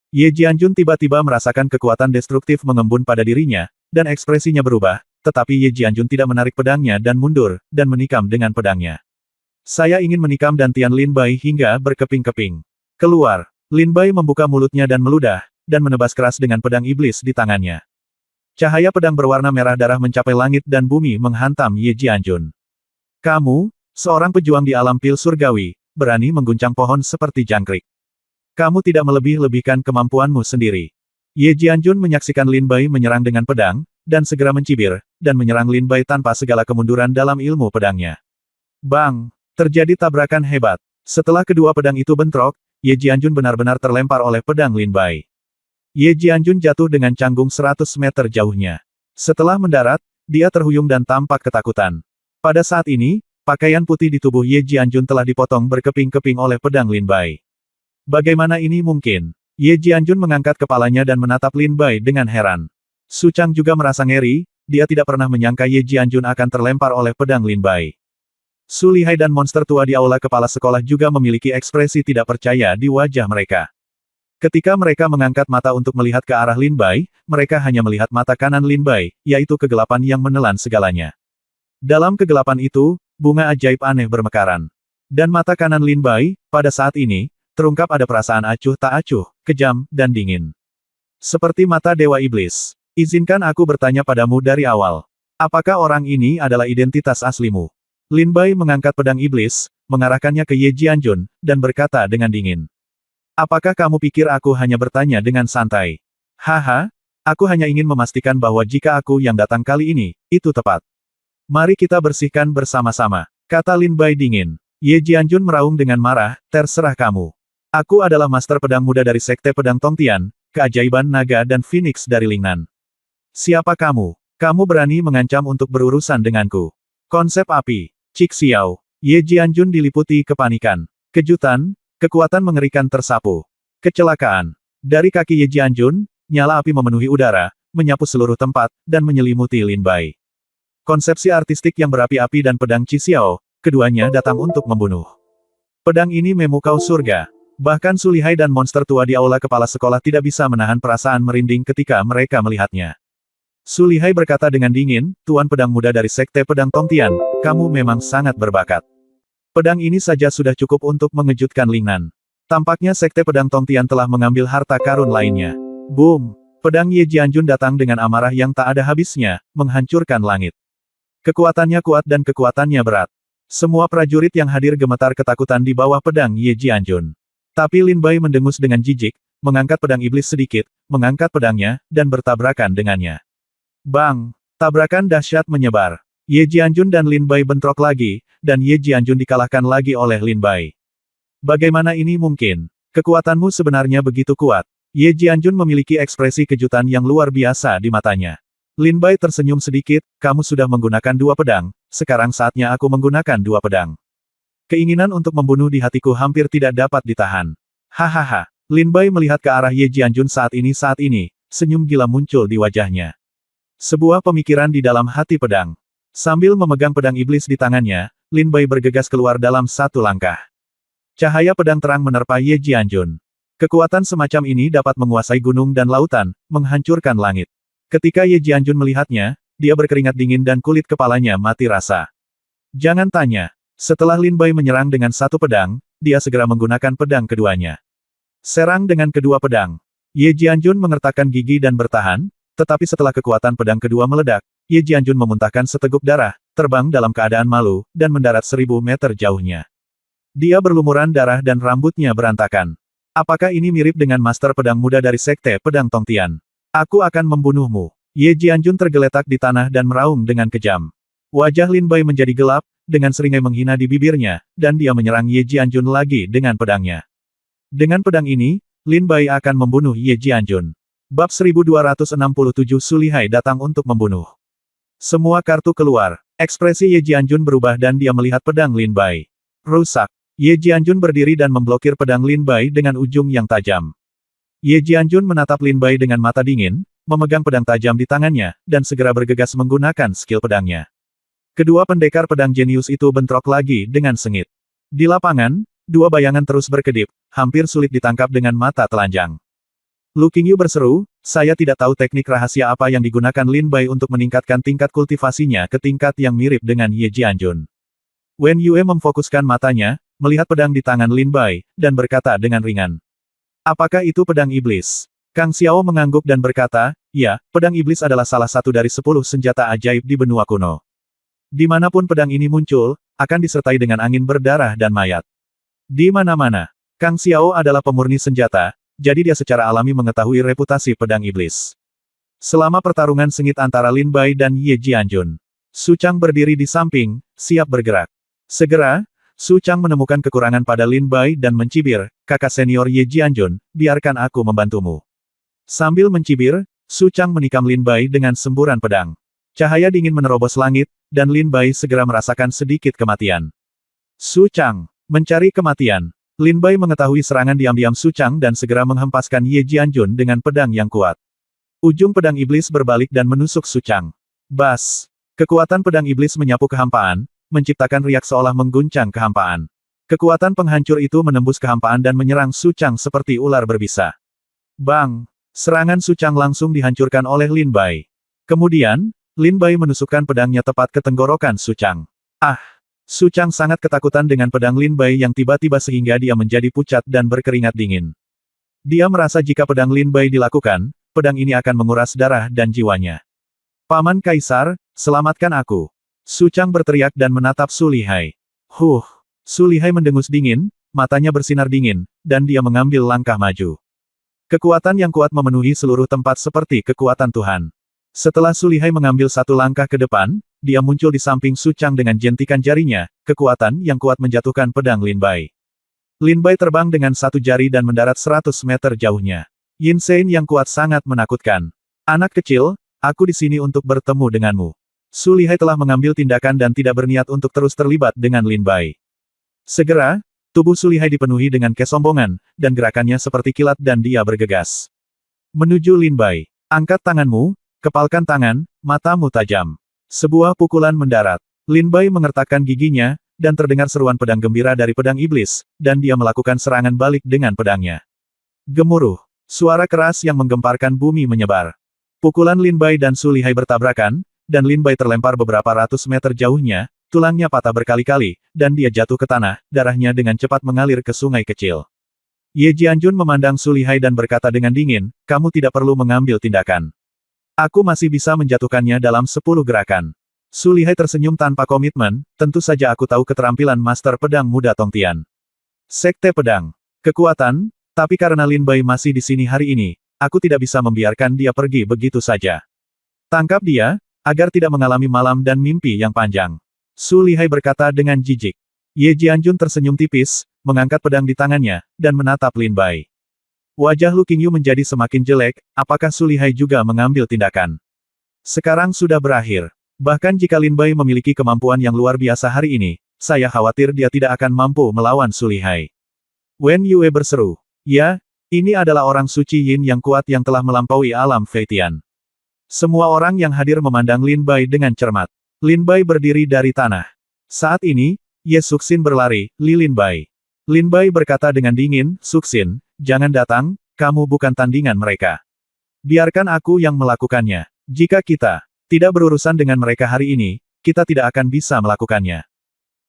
Ye Jianjun tiba-tiba merasakan kekuatan destruktif mengembun pada dirinya, dan ekspresinya berubah, tetapi Ye Jianjun tidak menarik pedangnya dan mundur, dan menikam dengan pedangnya. Saya ingin menikam dantian Lin Bai hingga berkeping-keping. Keluar, Lin Bai membuka mulutnya dan meludah, dan menebas keras dengan pedang iblis di tangannya. Cahaya pedang berwarna merah darah mencapai langit dan bumi menghantam Ye Jianjun. Kamu, seorang pejuang di alam pil surgawi, berani mengguncang pohon seperti jangkrik. Kamu tidak melebih-lebihkan kemampuanmu sendiri. Ye Jianjun menyaksikan Lin Bai menyerang dengan pedang, dan segera mencibir, dan menyerang Lin Bai tanpa segala kemunduran dalam ilmu pedangnya. Bang! Terjadi tabrakan hebat. Setelah kedua pedang itu bentrok, Ye Jianjun benar-benar terlempar oleh pedang Lin Bai. Ye Jianjun jatuh dengan canggung 100 meter jauhnya. Setelah mendarat, dia terhuyung dan tampak ketakutan. Pada saat ini, pakaian putih di tubuh Ye Jianjun telah dipotong berkeping-keping oleh pedang Lin Bai. Bagaimana ini mungkin? Ye Jianjun mengangkat kepalanya dan menatap Lin Bai dengan heran. Su Chang juga merasa ngeri, dia tidak pernah menyangka Ye Jianjun akan terlempar oleh pedang Lin Bai. Su Lihai dan monster tua di aula kepala sekolah juga memiliki ekspresi tidak percaya di wajah mereka. Ketika mereka mengangkat mata untuk melihat ke arah Lin Bai, mereka hanya melihat mata kanan Lin Bai, yaitu kegelapan yang menelan segalanya. Dalam kegelapan itu, bunga ajaib aneh bermekaran. Dan mata kanan Lin Bai, pada saat ini, terungkap ada perasaan acuh tak acuh, kejam, dan dingin. Seperti mata Dewa Iblis. Izinkan aku bertanya padamu dari awal. Apakah orang ini adalah identitas aslimu? Lin Bai mengangkat pedang iblis, mengarahkannya ke Ye Jianjun, dan berkata dengan dingin. Apakah kamu pikir aku hanya bertanya dengan santai? Haha, aku hanya ingin memastikan bahwa jika aku yang datang kali ini, itu tepat. Mari kita bersihkan bersama-sama, kata Lin Bai dingin. Ye Jianjun meraung dengan marah, terserah kamu. Aku adalah master pedang muda dari Sekte Pedang Tongtian, keajaiban naga dan Phoenix dari Lingnan. Siapa kamu? Kamu berani mengancam untuk berurusan denganku. Konsep api. Cik Xiao. Ye Jianjun diliputi kepanikan. Kejutan, kekuatan mengerikan tersapu. Kecelakaan. Dari kaki Ye Jianjun, nyala api memenuhi udara, menyapu seluruh tempat, dan menyelimuti Lin Bai. Konsepsi artistik yang berapi-api dan pedang Cik Xiao, keduanya datang untuk membunuh. Pedang ini memukau surga. Bahkan Su Lihai dan monster tua di aula kepala sekolah tidak bisa menahan perasaan merinding ketika mereka melihatnya. Su Lihai berkata dengan dingin, Tuan Pedang Muda dari Sekte Pedang Tongtian, kamu memang sangat berbakat. Pedang ini saja sudah cukup untuk mengejutkan Lingnan. Tampaknya Sekte Pedang Tongtian telah mengambil harta karun lainnya. Boom! Pedang Ye Jianjun datang dengan amarah yang tak ada habisnya, menghancurkan langit. Kekuatannya kuat dan kekuatannya berat. Semua prajurit yang hadir gemetar ketakutan di bawah pedang Ye Jianjun. Tapi Lin Bai mendengus dengan jijik, mengangkat pedang iblis sedikit, mengangkat pedangnya, dan bertabrakan dengannya. Bang! Tabrakan dahsyat menyebar. Ye Jianjun dan Lin Bai bentrok lagi, dan Ye Jianjun dikalahkan lagi oleh Lin Bai. Bagaimana ini mungkin? Kekuatanmu sebenarnya begitu kuat. Ye Jianjun memiliki ekspresi kejutan yang luar biasa di matanya. Lin Bai tersenyum sedikit, kamu sudah menggunakan dua pedang, sekarang saatnya aku menggunakan dua pedang. Keinginan untuk membunuh di hatiku hampir tidak dapat ditahan. Hahaha. Lin Bai melihat ke arah Ye Jianjun saat ini, senyum gila muncul di wajahnya. Sebuah pemikiran di dalam hati pedang. Sambil memegang pedang iblis di tangannya, Lin Bai bergegas keluar dalam satu langkah. Cahaya pedang terang menerpa Ye Jianjun. Kekuatan semacam ini dapat menguasai gunung dan lautan, menghancurkan langit. Ketika Ye Jianjun melihatnya, dia berkeringat dingin dan kulit kepalanya mati rasa. Jangan tanya. Setelah Lin Bai menyerang dengan satu pedang, dia segera menggunakan pedang keduanya. Serang dengan kedua pedang. Ye Jianjun mengertakkan gigi dan bertahan, tetapi setelah kekuatan pedang kedua meledak, Ye Jianjun memuntahkan seteguk darah, terbang dalam keadaan malu, dan mendarat 1000 meter jauhnya. Dia berlumuran darah dan rambutnya berantakan. Apakah ini mirip dengan master pedang muda dari Sekte Pedang Tongtian? Aku akan membunuhmu. Ye Jianjun tergeletak di tanah dan meraung dengan kejam. Wajah Lin Bai menjadi gelap, dengan seringai menghina di bibirnya, dan dia menyerang Ye Jianjun lagi dengan pedangnya. Dengan pedang ini, Lin Bai akan membunuh Ye Jianjun. Bab 1267 Su Lihai datang untuk membunuh. Semua kartu keluar. Ekspresi Ye Jianjun berubah dan dia melihat pedang Lin Bai. Rusak. Ye Jianjun berdiri dan memblokir pedang Lin Bai dengan ujung yang tajam. Ye Jianjun menatap Lin Bai dengan mata dingin, memegang pedang tajam di tangannya, dan segera bergegas menggunakan skill pedangnya. Kedua pendekar pedang jenius itu bentrok lagi dengan sengit. Di lapangan, dua bayangan terus berkedip, hampir sulit ditangkap dengan mata telanjang. Lu Qingyu berseru, saya tidak tahu teknik rahasia apa yang digunakan Lin Bai untuk meningkatkan tingkat kultivasinya ke tingkat yang mirip dengan Ye Jianjun. Wen Yue memfokuskan matanya, melihat pedang di tangan Lin Bai, dan berkata dengan ringan. Apakah itu pedang iblis? Kang Xiao mengangguk dan berkata, ya, pedang iblis adalah salah satu dari 10 senjata ajaib di benua kuno. Dimanapun pedang ini muncul, akan disertai dengan angin berdarah dan mayat. Di mana-mana, Kang Xiao adalah pemurni senjata, jadi dia secara alami mengetahui reputasi pedang iblis. Selama pertarungan sengit antara Lin Bai dan Ye Jianjun, Su Chang berdiri di samping, siap bergerak. Segera, Su Chang menemukan kekurangan pada Lin Bai dan mencibir, kakak senior Ye Jianjun, biarkan aku membantumu. Sambil mencibir, Su Chang menikam Lin Bai dengan semburan pedang. Cahaya dingin menerobos langit, dan Lin Bai segera merasakan sedikit kematian. Su Chang, mencari kematian. Lin Bai mengetahui serangan diam-diam Su Chang dan segera menghempaskan Ye Jianjun dengan pedang yang kuat. Ujung pedang iblis berbalik dan menusuk Su Chang. Bas! Kekuatan pedang iblis menyapu kehampaan, menciptakan riak seolah mengguncang kehampaan. Kekuatan penghancur itu menembus kehampaan dan menyerang Su Chang seperti ular berbisa. Bang! Serangan Su Chang langsung dihancurkan oleh Lin Bai. Kemudian, Lin Bai menusukkan pedangnya tepat ke tenggorokan Su Chang. Ah! Su Chang sangat ketakutan dengan pedang Lin Bai yang tiba-tiba sehingga dia menjadi pucat dan berkeringat dingin. Dia merasa jika pedang Lin Bai dilakukan, pedang ini akan menguras darah dan jiwanya. Paman Kaisar, selamatkan aku. Su Chang berteriak dan menatap Su Lihai. Su Lihai mendengus dingin, matanya bersinar dingin, dan dia mengambil langkah maju. Kekuatan yang kuat memenuhi seluruh tempat seperti kekuatan Tuhan. Setelah Su Lihai mengambil satu langkah ke depan, dia muncul di samping Su Chang dengan jentikan jarinya, kekuatan yang kuat menjatuhkan pedang Lin Bai. Lin Bai terbang dengan satu jari dan mendarat 100 meter jauhnya. Yin Sein yang kuat sangat menakutkan. Anak kecil, aku di sini untuk bertemu denganmu. Su Lihai telah mengambil tindakan dan tidak berniat untuk terus terlibat dengan Lin Bai. Segera, tubuh Su Lihai dipenuhi dengan kesombongan, dan gerakannya seperti kilat dan dia bergegas. Menuju Lin Bai. Angkat tanganmu, kepalkan tangan, matamu tajam. Sebuah pukulan mendarat. Lin Bai mengertakkan giginya, dan terdengar seruan pedang gembira dari pedang iblis, dan dia melakukan serangan balik dengan pedangnya. Gemuruh. Suara keras yang menggemparkan bumi menyebar. Pukulan Lin Bai dan Su Lihai bertabrakan, dan Lin Bai terlempar beberapa ratus meter jauhnya, tulangnya patah berkali-kali, dan dia jatuh ke tanah, darahnya dengan cepat mengalir ke sungai kecil. Ye Jianjun memandang Su Lihai dan berkata dengan dingin, kamu tidak perlu mengambil tindakan. Aku masih bisa menjatuhkannya dalam 10 gerakan. Su Lihai tersenyum tanpa komitmen, tentu saja aku tahu keterampilan Master Pedang Muda Tongtian. Sekte Pedang. Kekuatan, tapi karena Lin Bai masih di sini hari ini, aku tidak bisa membiarkan dia pergi begitu saja. Tangkap dia, agar tidak mengalami malam dan mimpi yang panjang. Su Lihai berkata dengan jijik. Ye Jianjun tersenyum tipis, mengangkat pedang di tangannya, dan menatap Lin Bai. Wajah Lu Qingyu menjadi semakin jelek, apakah Su Lihai juga mengambil tindakan? Sekarang sudah berakhir. Bahkan jika Lin Bai memiliki kemampuan yang luar biasa hari ini, saya khawatir dia tidak akan mampu melawan Su Lihai. Wen Yue berseru. Ya, ini adalah orang suci Yin yang kuat yang telah melampaui alam Feitian. Semua orang yang hadir memandang Lin Bai dengan cermat. Lin Bai berdiri dari tanah. Saat ini, Ye Suxin berlari, Lin Bai. Lin Bai berkata dengan dingin, Suxin, jangan datang, kamu bukan tandingan mereka. Biarkan aku yang melakukannya. Jika kita tidak berurusan dengan mereka hari ini, kita tidak akan bisa melakukannya.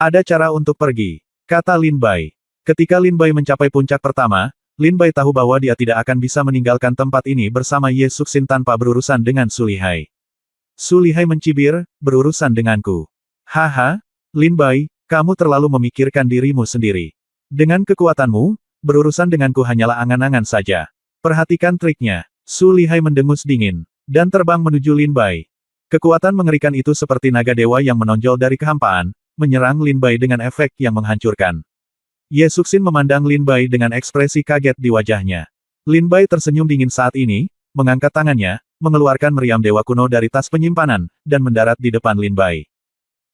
Ada cara untuk pergi, kata Lin Bai. Ketika Lin Bai mencapai puncak pertama, Lin Bai tahu bahwa dia tidak akan bisa meninggalkan tempat ini bersama Ye Suxin tanpa berurusan dengan Su Lihai. Su Lihai mencibir, berurusan denganku. Haha, Lin Bai, kamu terlalu memikirkan dirimu sendiri. Dengan kekuatanmu, berurusan denganku hanyalah angan-angan saja. Perhatikan triknya. Su Lihai mendengus dingin, dan terbang menuju Lin Bai. Kekuatan mengerikan itu seperti naga dewa yang menonjol dari kehampaan, menyerang Lin Bai dengan efek yang menghancurkan. Ye Suxin memandang Lin Bai dengan ekspresi kaget di wajahnya. Lin Bai tersenyum dingin saat ini, mengangkat tangannya, mengeluarkan meriam dewa kuno dari tas penyimpanan, dan mendarat di depan Lin Bai.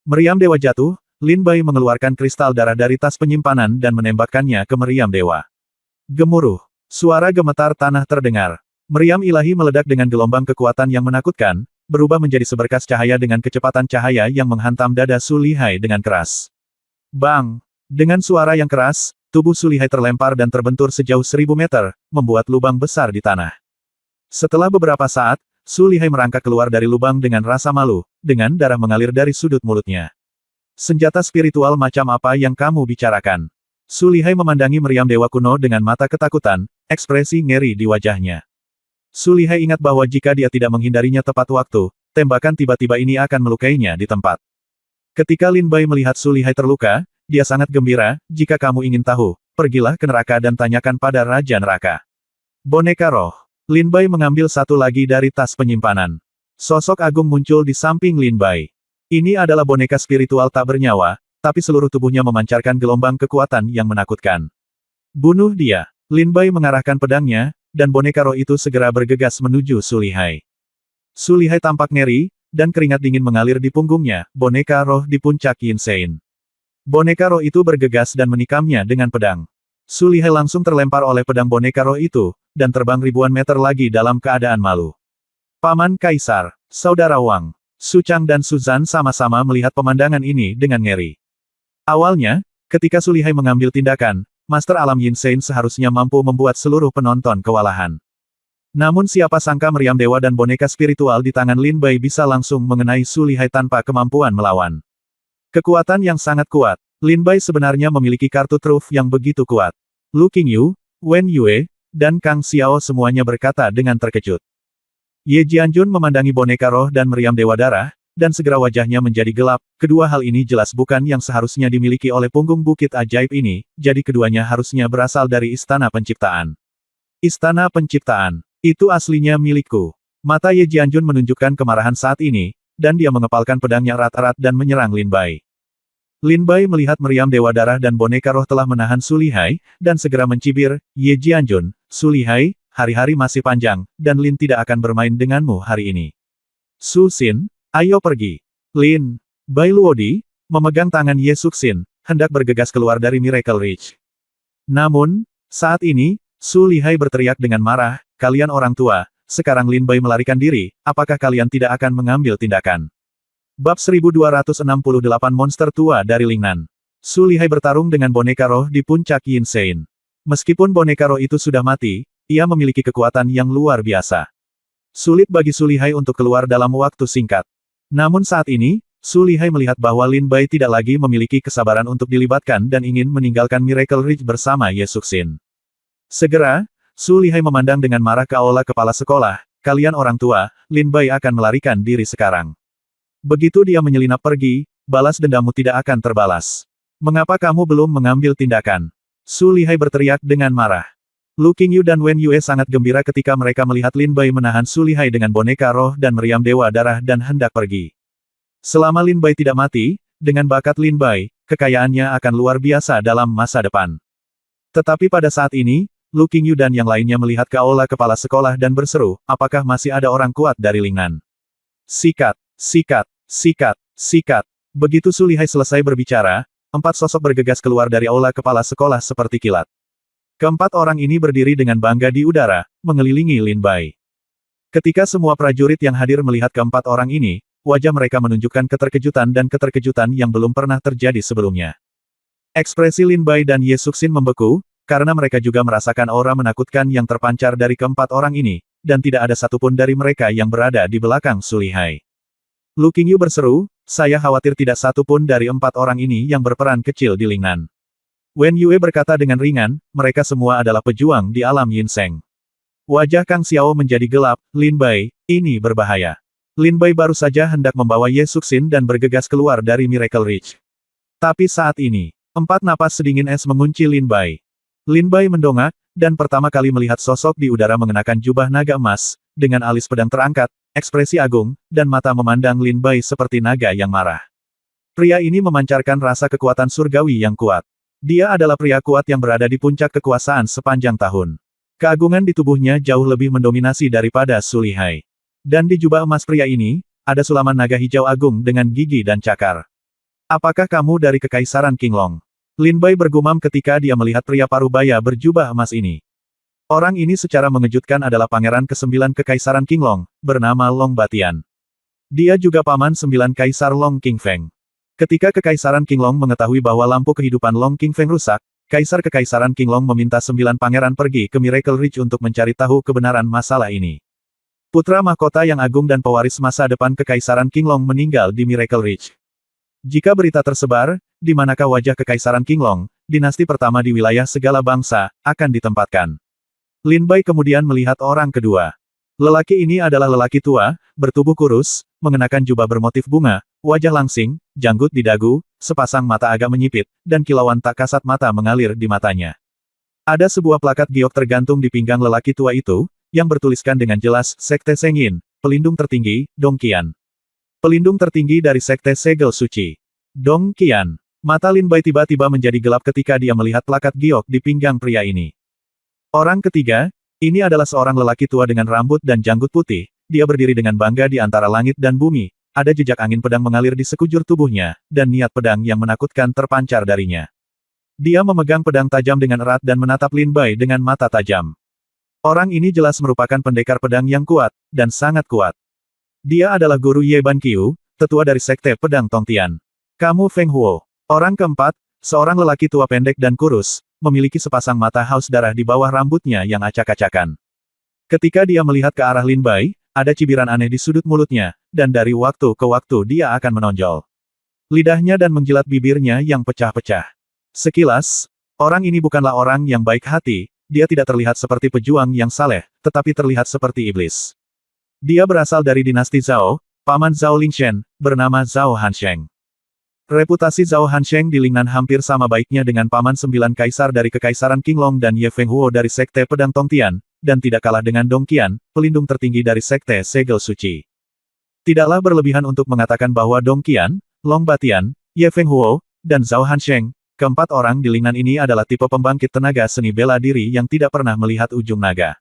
Meriam dewa jatuh, Lin Bai mengeluarkan kristal darah dari tas penyimpanan dan menembakkannya ke meriam dewa. Gemuruh. Suara gemetar tanah terdengar. Meriam ilahi meledak dengan gelombang kekuatan yang menakutkan, berubah menjadi seberkas cahaya dengan kecepatan cahaya yang menghantam dada Su Lihai dengan keras. Bang! Dengan suara yang keras, tubuh Su Lihai terlempar dan terbentur sejauh 1000 meter, membuat lubang besar di tanah. Setelah beberapa saat, Su Lihai merangkak keluar dari lubang dengan rasa malu, dengan darah mengalir dari sudut mulutnya. Senjata spiritual macam apa yang kamu bicarakan? Su Lihai memandangi meriam dewa kuno dengan mata ketakutan, ekspresi ngeri di wajahnya. Su Lihai ingat bahwa jika dia tidak menghindarinya tepat waktu, tembakan tiba-tiba ini akan melukainya di tempat. Ketika Lin Bai melihat Su Lihai terluka, dia sangat gembira, jika kamu ingin tahu, pergilah ke neraka dan tanyakan pada Raja Neraka. Boneka roh. Lin Bai mengambil satu lagi dari tas penyimpanan. Sosok agung muncul di samping Lin Bai. Ini adalah boneka spiritual tak bernyawa, tapi seluruh tubuhnya memancarkan gelombang kekuatan yang menakutkan. Bunuh dia. Lin Bai mengarahkan pedangnya, dan boneka roh itu segera bergegas menuju Su Lihai. Su Lihai tampak ngeri, dan keringat dingin mengalir di punggungnya, boneka roh di puncak Yin Sein. Boneka roh itu bergegas dan menikamnya dengan pedang. Su Lihai langsung terlempar oleh pedang boneka roh itu, dan terbang ribuan meter lagi dalam keadaan malu. Paman Kaisar, Saudara Wang, Su Chang dan Su Zan sama-sama melihat pemandangan ini dengan ngeri. Awalnya, ketika Su Lihai mengambil tindakan, Master Alam Yin Sein seharusnya mampu membuat seluruh penonton kewalahan. Namun siapa sangka meriam dewa dan boneka spiritual di tangan Lin Bai bisa langsung mengenai Su Lihai tanpa kemampuan melawan. Kekuatan yang sangat kuat. Lin Bai sebenarnya memiliki kartu truf yang begitu kuat. Lu Qingyu, Wen Yue, dan Kang Xiao semuanya berkata dengan terkejut. Ye Jianjun memandangi boneka roh dan meriam dewa darah, dan segera wajahnya menjadi gelap. Kedua hal ini jelas bukan yang seharusnya dimiliki oleh punggung bukit ajaib ini, jadi keduanya harusnya berasal dari Istana Penciptaan. Istana Penciptaan. Itu aslinya milikku. Mata Ye Jianjun menunjukkan kemarahan saat ini, dan dia mengepalkan pedangnya erat-erat dan menyerang Lin Bai. Lin Bai melihat meriam dewa darah dan boneka roh telah menahan Su Lihai, dan segera mencibir, Ye Jianjun, Su Lihai, hari-hari masih panjang, dan Lin tidak akan bermain denganmu hari ini. Su Xin, ayo pergi. Lin Bai Luodi, memegang tangan Ye Suxin, hendak bergegas keluar dari Miracle Ridge. Namun, saat ini, Su Lihai berteriak dengan marah, kalian orang tua, sekarang Lin Bai melarikan diri, apakah kalian tidak akan mengambil tindakan? Bab 1268 Monster Tua dari Lingnan. Su Lihai bertarung dengan boneka roh di puncak Yin Sein. Meskipun boneka roh itu sudah mati, ia memiliki kekuatan yang luar biasa. Sulit bagi Su Lihai untuk keluar dalam waktu singkat. Namun saat ini, Su Lihai melihat bahwa Lin Bai tidak lagi memiliki kesabaran untuk dilibatkan dan ingin meninggalkan Miracle Ridge bersama Ye Suxin. Segera, Su Lihai memandang dengan marah ke aula kepala sekolah, kalian orang tua, Lin Bai akan melarikan diri sekarang. Begitu dia menyelinap pergi, balas dendammu tidak akan terbalas. Mengapa kamu belum mengambil tindakan? Su Lihai berteriak dengan marah. Lu Qingyu dan Wen Yue sangat gembira ketika mereka melihat Lin Bai menahan Su Lihai dengan boneka roh dan meriam dewa darah dan hendak pergi. Selama Lin Bai tidak mati, dengan bakat Lin Bai, kekayaannya akan luar biasa dalam masa depan. Tetapi pada saat ini, Lu Qingyu dan yang lainnya melihat ke aula kepala sekolah dan berseru, apakah masih ada orang kuat dari Lingnan? Sikat, sikat, sikat, sikat. Begitu Su Lihai selesai berbicara, 4 sosok bergegas keluar dari aula kepala sekolah seperti kilat. Keempat orang ini berdiri dengan bangga di udara, mengelilingi Lin Bai. Ketika semua prajurit yang hadir melihat keempat orang ini, wajah mereka menunjukkan keterkejutan dan keterkejutan yang belum pernah terjadi sebelumnya. Ekspresi Lin Bai dan Ye Suxin membeku, karena mereka juga merasakan aura menakutkan yang terpancar dari keempat orang ini, dan tidak ada satupun dari mereka yang berada di belakang Su Lihai. Lu Qingyu berseru, saya khawatir tidak satupun dari 4 orang ini yang berperan kecil di Lingnan. Wen Yue berkata dengan ringan, mereka semua adalah pejuang di alam Yin Seng. Wajah Kang Xiao menjadi gelap, Lin Bai, ini berbahaya. Lin Bai baru saja hendak membawa Ye Suxin dan bergegas keluar dari Miracle Ridge. Tapi saat ini, 4 napas sedingin es mengunci Lin Bai. Lin Bai mendongak, dan pertama kali melihat sosok di udara mengenakan jubah naga emas, dengan alis pedang terangkat, ekspresi agung, dan mata memandang Lin Bai seperti naga yang marah. Pria ini memancarkan rasa kekuatan surgawi yang kuat. Dia adalah pria kuat yang berada di puncak kekuasaan sepanjang tahun. Keagungan di tubuhnya jauh lebih mendominasi daripada Su Lihai. Dan di jubah emas pria ini, ada sulaman naga hijau agung dengan gigi dan cakar. Apakah kamu dari Kekaisaran Qinglong? Lin Bai bergumam ketika dia melihat pria parubaya berjubah emas ini. Orang ini secara mengejutkan adalah pangeran ke-9 Kekaisaran Qinglong, bernama Long Batian. Dia juga paman 9 Kaisar Long Qingfeng. Ketika Kekaisaran Qinglong mengetahui bahwa lampu kehidupan Long Qingfeng rusak, Kaisar Kekaisaran Qinglong meminta 9 pangeran pergi ke Miracle Ridge untuk mencari tahu kebenaran masalah ini. Putra mahkota yang agung dan pewaris masa depan Kekaisaran Qinglong meninggal di Miracle Ridge. Jika berita tersebar, di manakah wajah Kekaisaran Qinglong, dinasti pertama di wilayah segala bangsa, akan ditempatkan. Lin Bai kemudian melihat orang kedua. Lelaki ini adalah lelaki tua, bertubuh kurus, mengenakan jubah bermotif bunga, wajah langsing, janggut di dagu, sepasang mata agak menyipit, dan kilauan tak kasat mata mengalir di matanya. Ada sebuah plakat giok tergantung di pinggang lelaki tua itu, yang bertuliskan dengan jelas, Sekte Sengyin, pelindung tertinggi, Dong Qian. Pelindung tertinggi dari Sekte Segel Suci. Dong Qian. Mata Lin Bai tiba-tiba menjadi gelap ketika dia melihat plakat giok di pinggang pria ini. Orang ketiga, ini adalah seorang lelaki tua dengan rambut dan janggut putih, dia berdiri dengan bangga di antara langit dan bumi, ada jejak angin pedang mengalir di sekujur tubuhnya, dan niat pedang yang menakutkan terpancar darinya. Dia memegang pedang tajam dengan erat dan menatap Lin Bai dengan mata tajam. Orang ini jelas merupakan pendekar pedang yang kuat, dan sangat kuat. Dia adalah guru Ye Ban Qiu, tetua dari Sekte Pedang Tongtian. Kamu Feng Huo. Orang keempat, seorang lelaki tua pendek dan kurus, memiliki sepasang mata haus darah di bawah rambutnya yang acak-acakan. Ketika dia melihat ke arah Lin Bai, ada cibiran aneh di sudut mulutnya, dan dari waktu ke waktu dia akan menonjol lidahnya dan menjilat bibirnya yang pecah-pecah. Sekilas, orang ini bukanlah orang yang baik hati, dia tidak terlihat seperti pejuang yang saleh, tetapi terlihat seperti iblis. Dia berasal dari dinasti Zhao, paman Zhao Lingshen, bernama Zhao Hansheng. Reputasi Zhao Hansheng di Lingnan hampir sama baiknya dengan paman 9 kaisar dari Kekaisaran Qinglong dan Ye Fenghuo dari Sekte Pedang Tongtian, dan tidak kalah dengan Dong Qian, pelindung tertinggi dari Sekte Segel Suci. Tidaklah berlebihan untuk mengatakan bahwa Dong Qian, Long Batian, Ye Fenghuo, dan Zhao Hansheng, keempat orang di Lingnan ini adalah tipe pembangkit tenaga seni bela diri yang tidak pernah melihat ujung naga.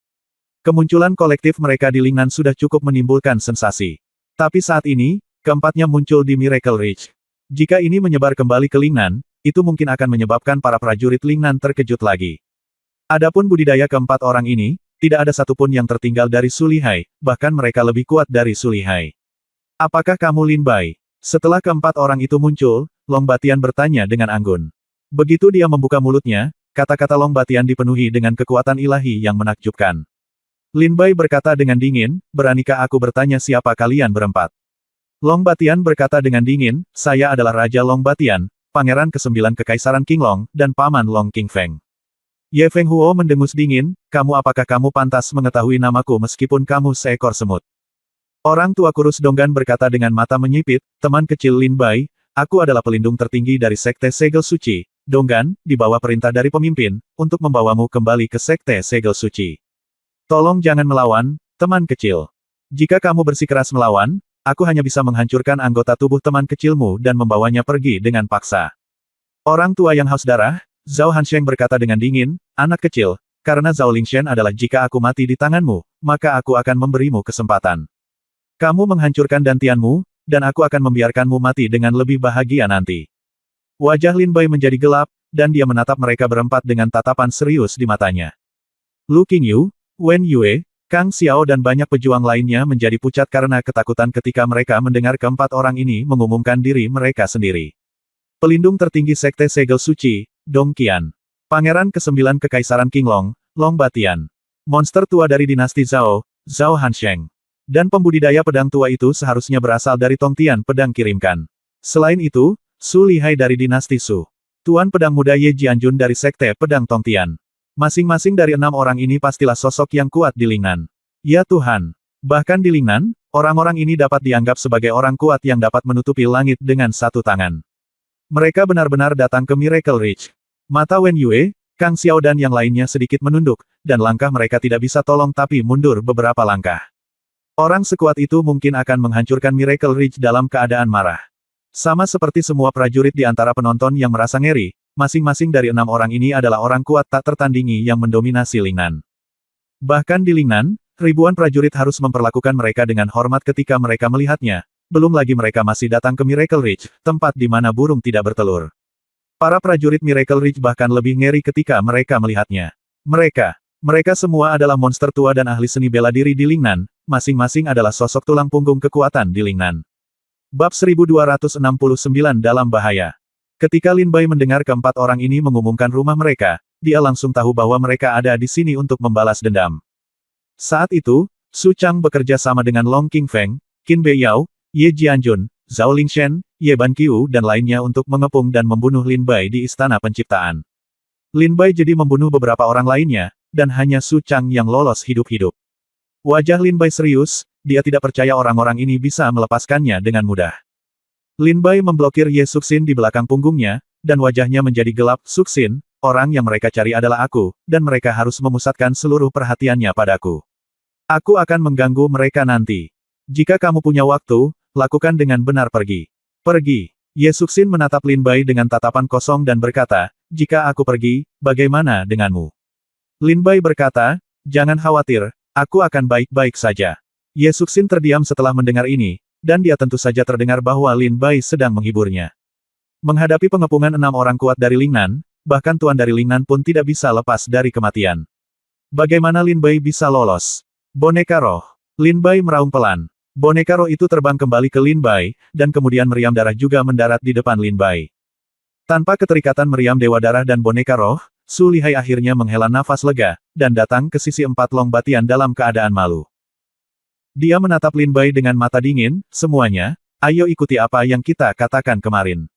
Kemunculan kolektif mereka di Lingnan sudah cukup menimbulkan sensasi. Tapi saat ini, keempatnya muncul di Miracle Ridge. Jika ini menyebar kembali ke Lingnan, itu mungkin akan menyebabkan para prajurit Lingnan terkejut lagi. Adapun budidaya keempat orang ini, tidak ada satupun yang tertinggal dari Su Lihai, bahkan mereka lebih kuat dari Su Lihai. Apakah kamu Lin Bai? Setelah keempat orang itu muncul, Long Batian bertanya dengan anggun. Begitu dia membuka mulutnya, kata-kata Long Batian dipenuhi dengan kekuatan ilahi yang menakjubkan. Lin Bai berkata dengan dingin, beranikah aku bertanya siapa kalian berempat? Long Batian berkata dengan dingin, saya adalah Raja Long Batian, Pangeran ke-9 Kekaisaran Qinglong, dan Paman Long Qingfeng. Ye Fenghuo mendengus dingin, apakah kamu pantas mengetahui namaku meskipun kamu seekor semut? Orang tua kurus Donggan berkata dengan mata menyipit, teman kecil Lin Bai, aku adalah pelindung tertinggi dari Sekte Segel Suci, Donggan, di bawah perintah dari pemimpin, untuk membawamu kembali ke Sekte Segel Suci. Tolong jangan melawan, teman kecil. Jika kamu bersikeras melawan, aku hanya bisa menghancurkan anggota tubuh teman kecilmu dan membawanya pergi dengan paksa. Orang tua yang haus darah, Zhao Hansheng berkata dengan dingin, anak kecil, karena Zhao Lingshen adalah jika aku mati di tanganmu, maka aku akan memberimu kesempatan. Kamu menghancurkan dantianmu, dan aku akan membiarkanmu mati dengan lebih bahagia nanti. Wajah Lin Bai menjadi gelap, dan dia menatap mereka berempat dengan tatapan serius di matanya. Lu Qingyu, Wen Yue, Kang Xiao dan banyak pejuang lainnya menjadi pucat karena ketakutan ketika mereka mendengar keempat orang ini mengumumkan diri mereka sendiri. Pelindung tertinggi Sekte Segel Suci, Dong Qian. Pangeran ke-9 Kekaisaran Qinglong, Long Batian. Monster tua dari dinasti Zhao, Zhao Hansheng. Dan pembudidaya pedang tua itu seharusnya berasal dari Tongtian Pedang Kirimkan. Selain itu, Su Lihai dari dinasti Su. Tuan pedang muda Ye Jianjun dari Sekte Pedang Tongtian. Masing-masing dari 6 orang ini pastilah sosok yang kuat di Lingnan. Ya Tuhan! Bahkan di Lingnan, orang-orang ini dapat dianggap sebagai orang kuat yang dapat menutupi langit dengan satu tangan. Mereka benar-benar datang ke Miracle Ridge. Mata Wen Yue, Kang Xiao dan yang lainnya sedikit menunduk, dan langkah mereka tidak bisa tolong tapi mundur beberapa langkah. Orang sekuat itu mungkin akan menghancurkan Miracle Ridge dalam keadaan marah. Sama seperti semua prajurit di antara penonton yang merasa ngeri, masing-masing dari 6 orang ini adalah orang kuat tak tertandingi yang mendominasi Lingnan. Bahkan di Lingnan, ribuan prajurit harus memperlakukan mereka dengan hormat ketika mereka melihatnya, belum lagi mereka masih datang ke Miracle Ridge, tempat di mana burung tidak bertelur. Para prajurit Miracle Ridge bahkan lebih ngeri ketika mereka melihatnya. Mereka semua adalah monster tua dan ahli seni bela diri di Lingnan, masing-masing adalah sosok tulang punggung kekuatan di Lingnan. Bab 1269 dalam bahaya. Ketika Lin Bai mendengar keempat orang ini mengumumkan rumah mereka, dia langsung tahu bahwa mereka ada di sini untuk membalas dendam. Saat itu, Su Chang bekerja sama dengan Long Qingfeng, Qin Beiyao, Ye Jianjun, Zhao Lingshen, Ye Banqiu dan lainnya untuk mengepung dan membunuh Lin Bai di Istana Penciptaan. Lin Bai jadi membunuh beberapa orang lainnya, dan hanya Su Chang yang lolos hidup-hidup. Wajah Lin Bai serius, dia tidak percaya orang-orang ini bisa melepaskannya dengan mudah. Lin Bai memblokir Ye Suxin di belakang punggungnya, dan wajahnya menjadi gelap. Suxin, orang yang mereka cari adalah aku, dan mereka harus memusatkan seluruh perhatiannya padaku. Aku akan mengganggu mereka nanti. Jika kamu punya waktu, lakukan dengan benar pergi. Pergi. Ye Suxin menatap Lin Bai dengan tatapan kosong dan berkata, jika aku pergi, bagaimana denganmu? Lin Bai berkata, jangan khawatir, aku akan baik-baik saja. Ye Suxin terdiam setelah mendengar ini, dan dia tentu saja terdengar bahwa Lin Bai sedang menghiburnya. Menghadapi pengepungan 6 orang kuat dari Lingnan, bahkan tuan dari Lingnan pun tidak bisa lepas dari kematian. Bagaimana Lin Bai bisa lolos? Boneka roh. Lin Bai meraung pelan. Boneka roh itu terbang kembali ke Lin Bai, dan kemudian meriam darah juga mendarat di depan Lin Bai. Tanpa keterikatan meriam Dewa Darah dan boneka roh, Su Lihai akhirnya menghela nafas lega, dan datang ke sisi 4 Long Batian dalam keadaan malu. Dia menatap Lin Bai dengan mata dingin, semuanya, ayo ikuti apa yang kita katakan kemarin.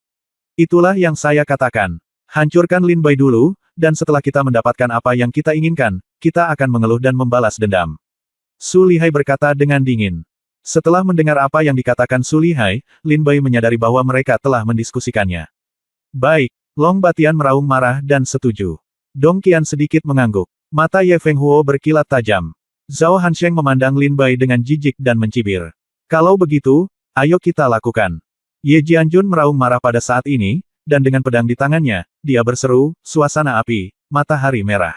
Itulah yang saya katakan. Hancurkan Lin Bai dulu, dan setelah kita mendapatkan apa yang kita inginkan, kita akan mengeluh dan membalas dendam. Su Lihai berkata dengan dingin. Setelah mendengar apa yang dikatakan Su Lihai, Lin Bai menyadari bahwa mereka telah mendiskusikannya. Baik, Long Batian meraung marah dan setuju. Dong Qian sedikit mengangguk. Mata Ye Feng Huo berkilat tajam. Zhao Hansheng memandang Lin Bai dengan jijik dan mencibir. Kalau begitu, ayo kita lakukan. Ye Jianjun meraung marah pada saat ini, dan dengan pedang di tangannya, dia berseru, suasana api, matahari merah.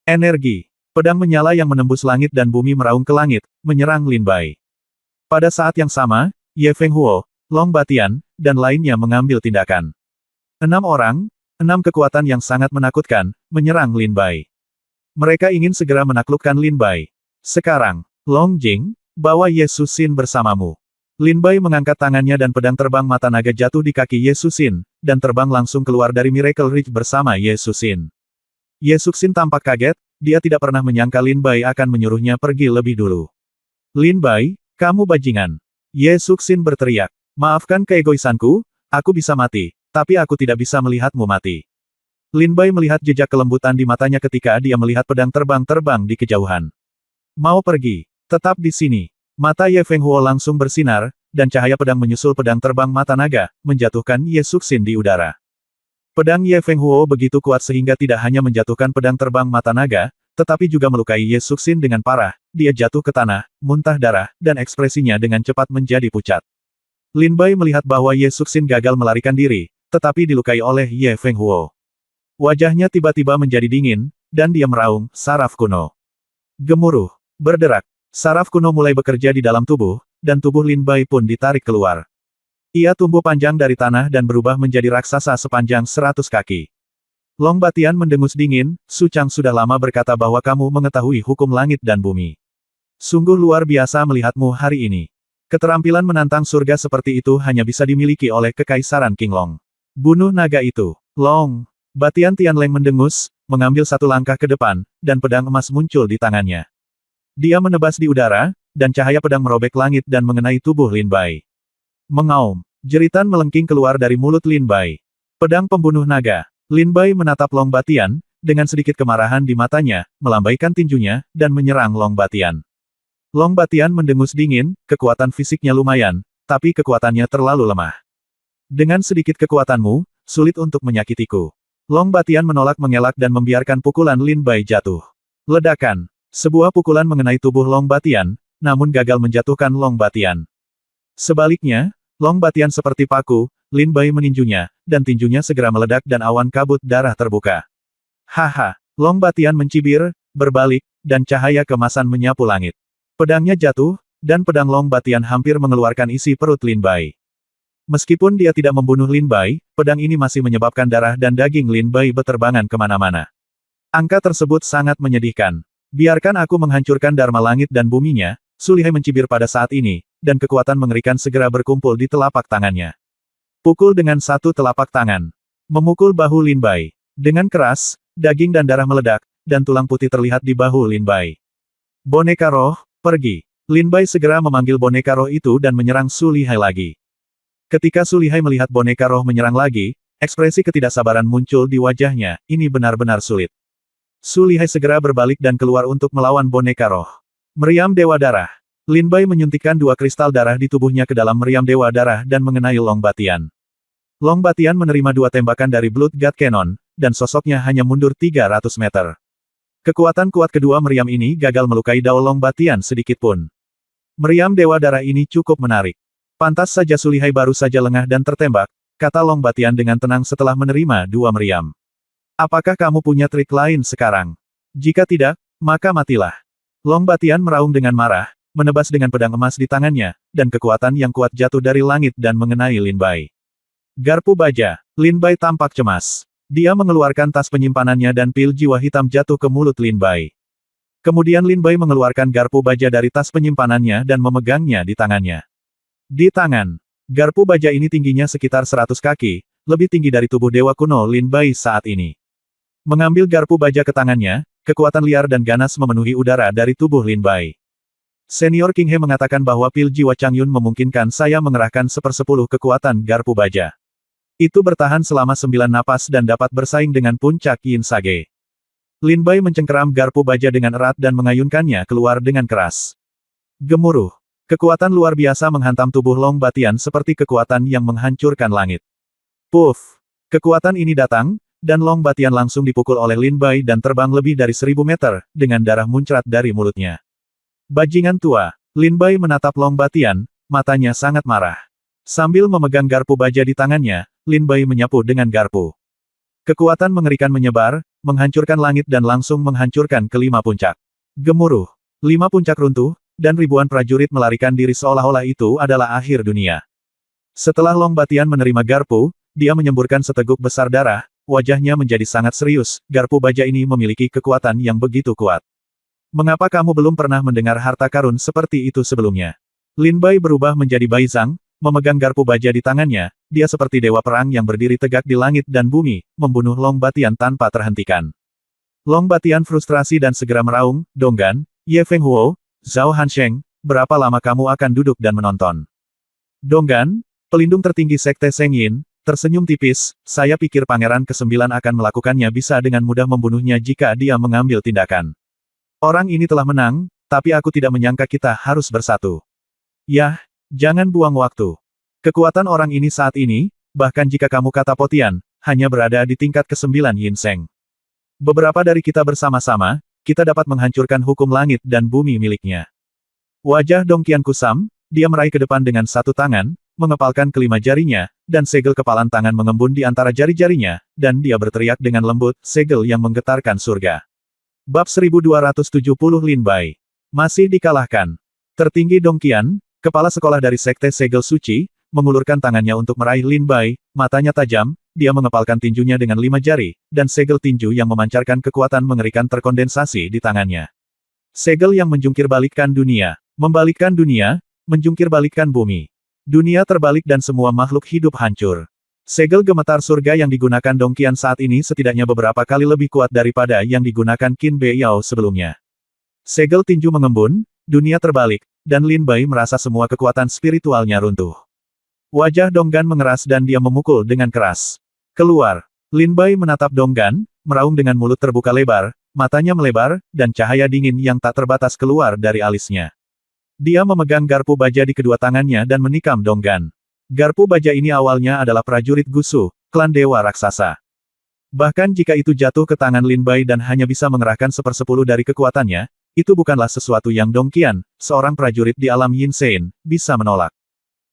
Energi. Pedang menyala yang menembus langit dan bumi meraung ke langit, menyerang Lin Bai. Pada saat yang sama, Ye Feng Huo, Long Batian, dan lainnya mengambil tindakan. 6 orang, 6 kekuatan yang sangat menakutkan, menyerang Lin Bai. Mereka ingin segera menaklukkan Lin Bai. Sekarang, Long Jing, bawa Ye Susin bersamamu. Lin Bai mengangkat tangannya dan pedang terbang mata naga jatuh di kaki Ye Susin, dan terbang langsung keluar dari Miracle Ridge bersama Ye Susin. Ye Susin tampak kaget, dia tidak pernah menyangka Lin Bai akan menyuruhnya pergi lebih dulu. Lin Bai, kamu bajingan. Ye Susin berteriak. Maafkan keegoisanku, aku bisa mati, tapi aku tidak bisa melihatmu mati. Lin Bai melihat jejak kelembutan di matanya ketika dia melihat pedang terbang-terbang di kejauhan. Mau pergi, tetap di sini. Mata Ye Feng Huo langsung bersinar, dan cahaya pedang menyusul pedang terbang mata naga, menjatuhkan Ye Susin di udara. Pedang Ye Feng Huo begitu kuat sehingga tidak hanya menjatuhkan pedang terbang mata naga, tetapi juga melukai Ye Susin dengan parah. Dia jatuh ke tanah, muntah darah, dan ekspresinya dengan cepat menjadi pucat. Lin Bai melihat bahwa Ye Susin gagal melarikan diri, tetapi dilukai oleh Ye Feng Huo. Wajahnya tiba-tiba menjadi dingin, dan dia meraung, saraf kuno. Gemuruh, berderak, saraf kuno mulai bekerja di dalam tubuh, dan tubuh Lin Bai pun ditarik keluar. Ia tumbuh panjang dari tanah dan berubah menjadi raksasa sepanjang 100 kaki. Long Batian mendengus dingin, Su Chang sudah lama berkata bahwa kamu mengetahui hukum langit dan bumi. Sungguh luar biasa melihatmu hari ini. Keterampilan menantang surga seperti itu hanya bisa dimiliki oleh Kekaisaran Qinglong. Bunuh naga itu. Long. Batian Tianleng mendengus, mengambil satu langkah ke depan, dan pedang emas muncul di tangannya. Dia menebas di udara, dan cahaya pedang merobek langit dan mengenai tubuh Lin Bai. Mengaum. Jeritan melengking keluar dari mulut Lin Bai. Pedang pembunuh naga. Lin Bai menatap Long Batian, dengan sedikit kemarahan di matanya, melambaikan tinjunya, dan menyerang Long Batian. Long Batian mendengus dingin, kekuatan fisiknya lumayan, tapi kekuatannya terlalu lemah. Dengan sedikit kekuatanmu, sulit untuk menyakitiku. Long Batian menolak mengelak dan membiarkan pukulan Lin Bai jatuh. Ledakan. Sebuah pukulan mengenai tubuh Long Batian, namun gagal menjatuhkan Long Batian. Sebaliknya, Long Batian seperti paku, Lin Bai meninjunya, dan tinjunya segera meledak dan awan kabut darah terbuka. Haha, Long Batian mencibir, berbalik, dan cahaya kemasan menyapu langit. Pedangnya jatuh, dan pedang Long Batian hampir mengeluarkan isi perut Lin Bai. Meskipun dia tidak membunuh Lin Bai, pedang ini masih menyebabkan darah dan daging Lin Bai beterbangan kemana-mana. Angka tersebut sangat menyedihkan. Biarkan aku menghancurkan Dharma langit dan buminya, Su Lihai mencibir pada saat ini, dan kekuatan mengerikan segera berkumpul di telapak tangannya. Pukul dengan satu telapak tangan. Memukul bahu Lin Bai. Dengan keras, daging dan darah meledak, dan tulang putih terlihat di bahu Lin Bai. Boneka roh, pergi. Lin Bai segera memanggil boneka roh itu dan menyerang Su Lihai lagi. Ketika Su Lihai melihat boneka roh menyerang lagi, ekspresi ketidaksabaran muncul di wajahnya, ini benar-benar sulit. Su Lihai segera berbalik dan keluar untuk melawan boneka roh. Meriam Dewa Darah. Lin Bai menyuntikkan 2 kristal darah di tubuhnya ke dalam meriam Dewa Darah dan mengenai Long Batian. Long Batian menerima 2 tembakan dari Blood God Cannon, dan sosoknya hanya mundur 300 meter. Kekuatan kuat kedua meriam ini gagal melukai Dao Long Batian sedikitpun. Meriam Dewa Darah ini cukup menarik. Pantas saja Su Lihai baru saja lengah dan tertembak, kata Long Batian dengan tenang setelah menerima 2 meriam. Apakah kamu punya trik lain sekarang? Jika tidak, maka matilah. Long Batian meraung dengan marah, menebas dengan pedang emas di tangannya, dan kekuatan yang kuat jatuh dari langit dan mengenai Lin Bai. Garpu baja. Lin Bai tampak cemas. Dia mengeluarkan tas penyimpanannya dan pil jiwa hitam jatuh ke mulut Lin Bai. Kemudian Lin Bai mengeluarkan garpu baja dari tas penyimpanannya dan memegangnya di tangannya. Di tangan. Garpu baja ini tingginya sekitar 100 kaki, lebih tinggi dari tubuh dewa kuno Lin Bai saat ini. Mengambil garpu baja ke tangannya, kekuatan liar dan ganas memenuhi udara dari tubuh Lin Bai. Senior King He mengatakan bahwa pil jiwa Chang Yun memungkinkan saya mengerahkan 1/10 kekuatan garpu baja. Itu bertahan selama 9 napas dan dapat bersaing dengan puncak Yin Sage. Lin Bai mencengkeram garpu baja dengan erat dan mengayunkannya keluar dengan keras. Gemuruh. Kekuatan luar biasa menghantam tubuh Long Batian seperti kekuatan yang menghancurkan langit. Puff! Kekuatan ini datang, dan Long Batian langsung dipukul oleh Lin Bai dan terbang lebih dari 1000 meter, dengan darah muncrat dari mulutnya. Bajingan tua, Lin Bai menatap Long Batian, matanya sangat marah. Sambil memegang garpu baja di tangannya, Lin Bai menyapu dengan garpu. Kekuatan mengerikan menyebar, menghancurkan langit dan langsung menghancurkan kelima puncak. Gemuruh. 5 puncak runtuh, dan ribuan prajurit melarikan diri seolah-olah itu adalah akhir dunia. Setelah Long Batian menerima garpu, dia menyemburkan seteguk besar darah, wajahnya menjadi sangat serius, garpu baja ini memiliki kekuatan yang begitu kuat. Mengapa kamu belum pernah mendengar harta karun seperti itu sebelumnya? Lin Bai berubah menjadi Bai Zhang, memegang garpu baja di tangannya, dia seperti dewa perang yang berdiri tegak di langit dan bumi, membunuh Long Batian tanpa terhentikan. Long Batian frustrasi dan segera meraung, Donggan, Ye Feng Huo, Zhao Hansheng, berapa lama kamu akan duduk dan menonton? Donggan, pelindung tertinggi Sekte Seng Yin, tersenyum tipis, saya pikir Pangeran ke-9 akan melakukannya bisa dengan mudah membunuhnya jika dia mengambil tindakan. Orang ini telah menang, tapi aku tidak menyangka kita harus bersatu. Yah, jangan buang waktu. Kekuatan orang ini saat ini, bahkan jika kamu kata Potian, hanya berada di tingkat ke-9 Yin Seng. Beberapa dari kita bersama-sama, kita dapat menghancurkan hukum langit dan bumi miliknya. Wajah Dong Qian kusam, dia meraih ke depan dengan satu tangan, mengepalkan kelima jarinya, dan segel kepalan tangan mengembun di antara jari-jarinya, dan dia berteriak dengan lembut, segel yang menggetarkan surga. Bab 1270 Lin Bai. Masih dikalahkan. Tertinggi Dong Qian, kepala sekolah dari Sekte Segel Suci, mengulurkan tangannya untuk meraih Lin Bai, matanya tajam, dia mengepalkan tinjunya dengan 5 jari, dan segel tinju yang memancarkan kekuatan mengerikan terkondensasi di tangannya. Segel yang menjungkir balikkan dunia, membalikkan dunia, menjungkir balikkan bumi. Dunia terbalik dan semua makhluk hidup hancur. Segel gemetar surga yang digunakan Dong Qian saat ini setidaknya beberapa kali lebih kuat daripada yang digunakan Qin Bei Yao sebelumnya. Segel tinju mengembun, dunia terbalik, dan Lin Bai merasa semua kekuatan spiritualnya runtuh. Wajah Donggan mengeras dan dia memukul dengan keras. Keluar. Lin Bai menatap Donggan, meraung dengan mulut terbuka lebar, matanya melebar, dan cahaya dingin yang tak terbatas keluar dari alisnya. Dia memegang garpu baja di kedua tangannya dan menikam Donggan. Garpu baja ini awalnya adalah prajurit Gusu, klan dewa raksasa. Bahkan jika itu jatuh ke tangan Lin Bai dan hanya bisa mengerahkan 1/10 dari kekuatannya, itu bukanlah sesuatu yang Dong Qian, seorang prajurit di alam Yin Sein, bisa menolak.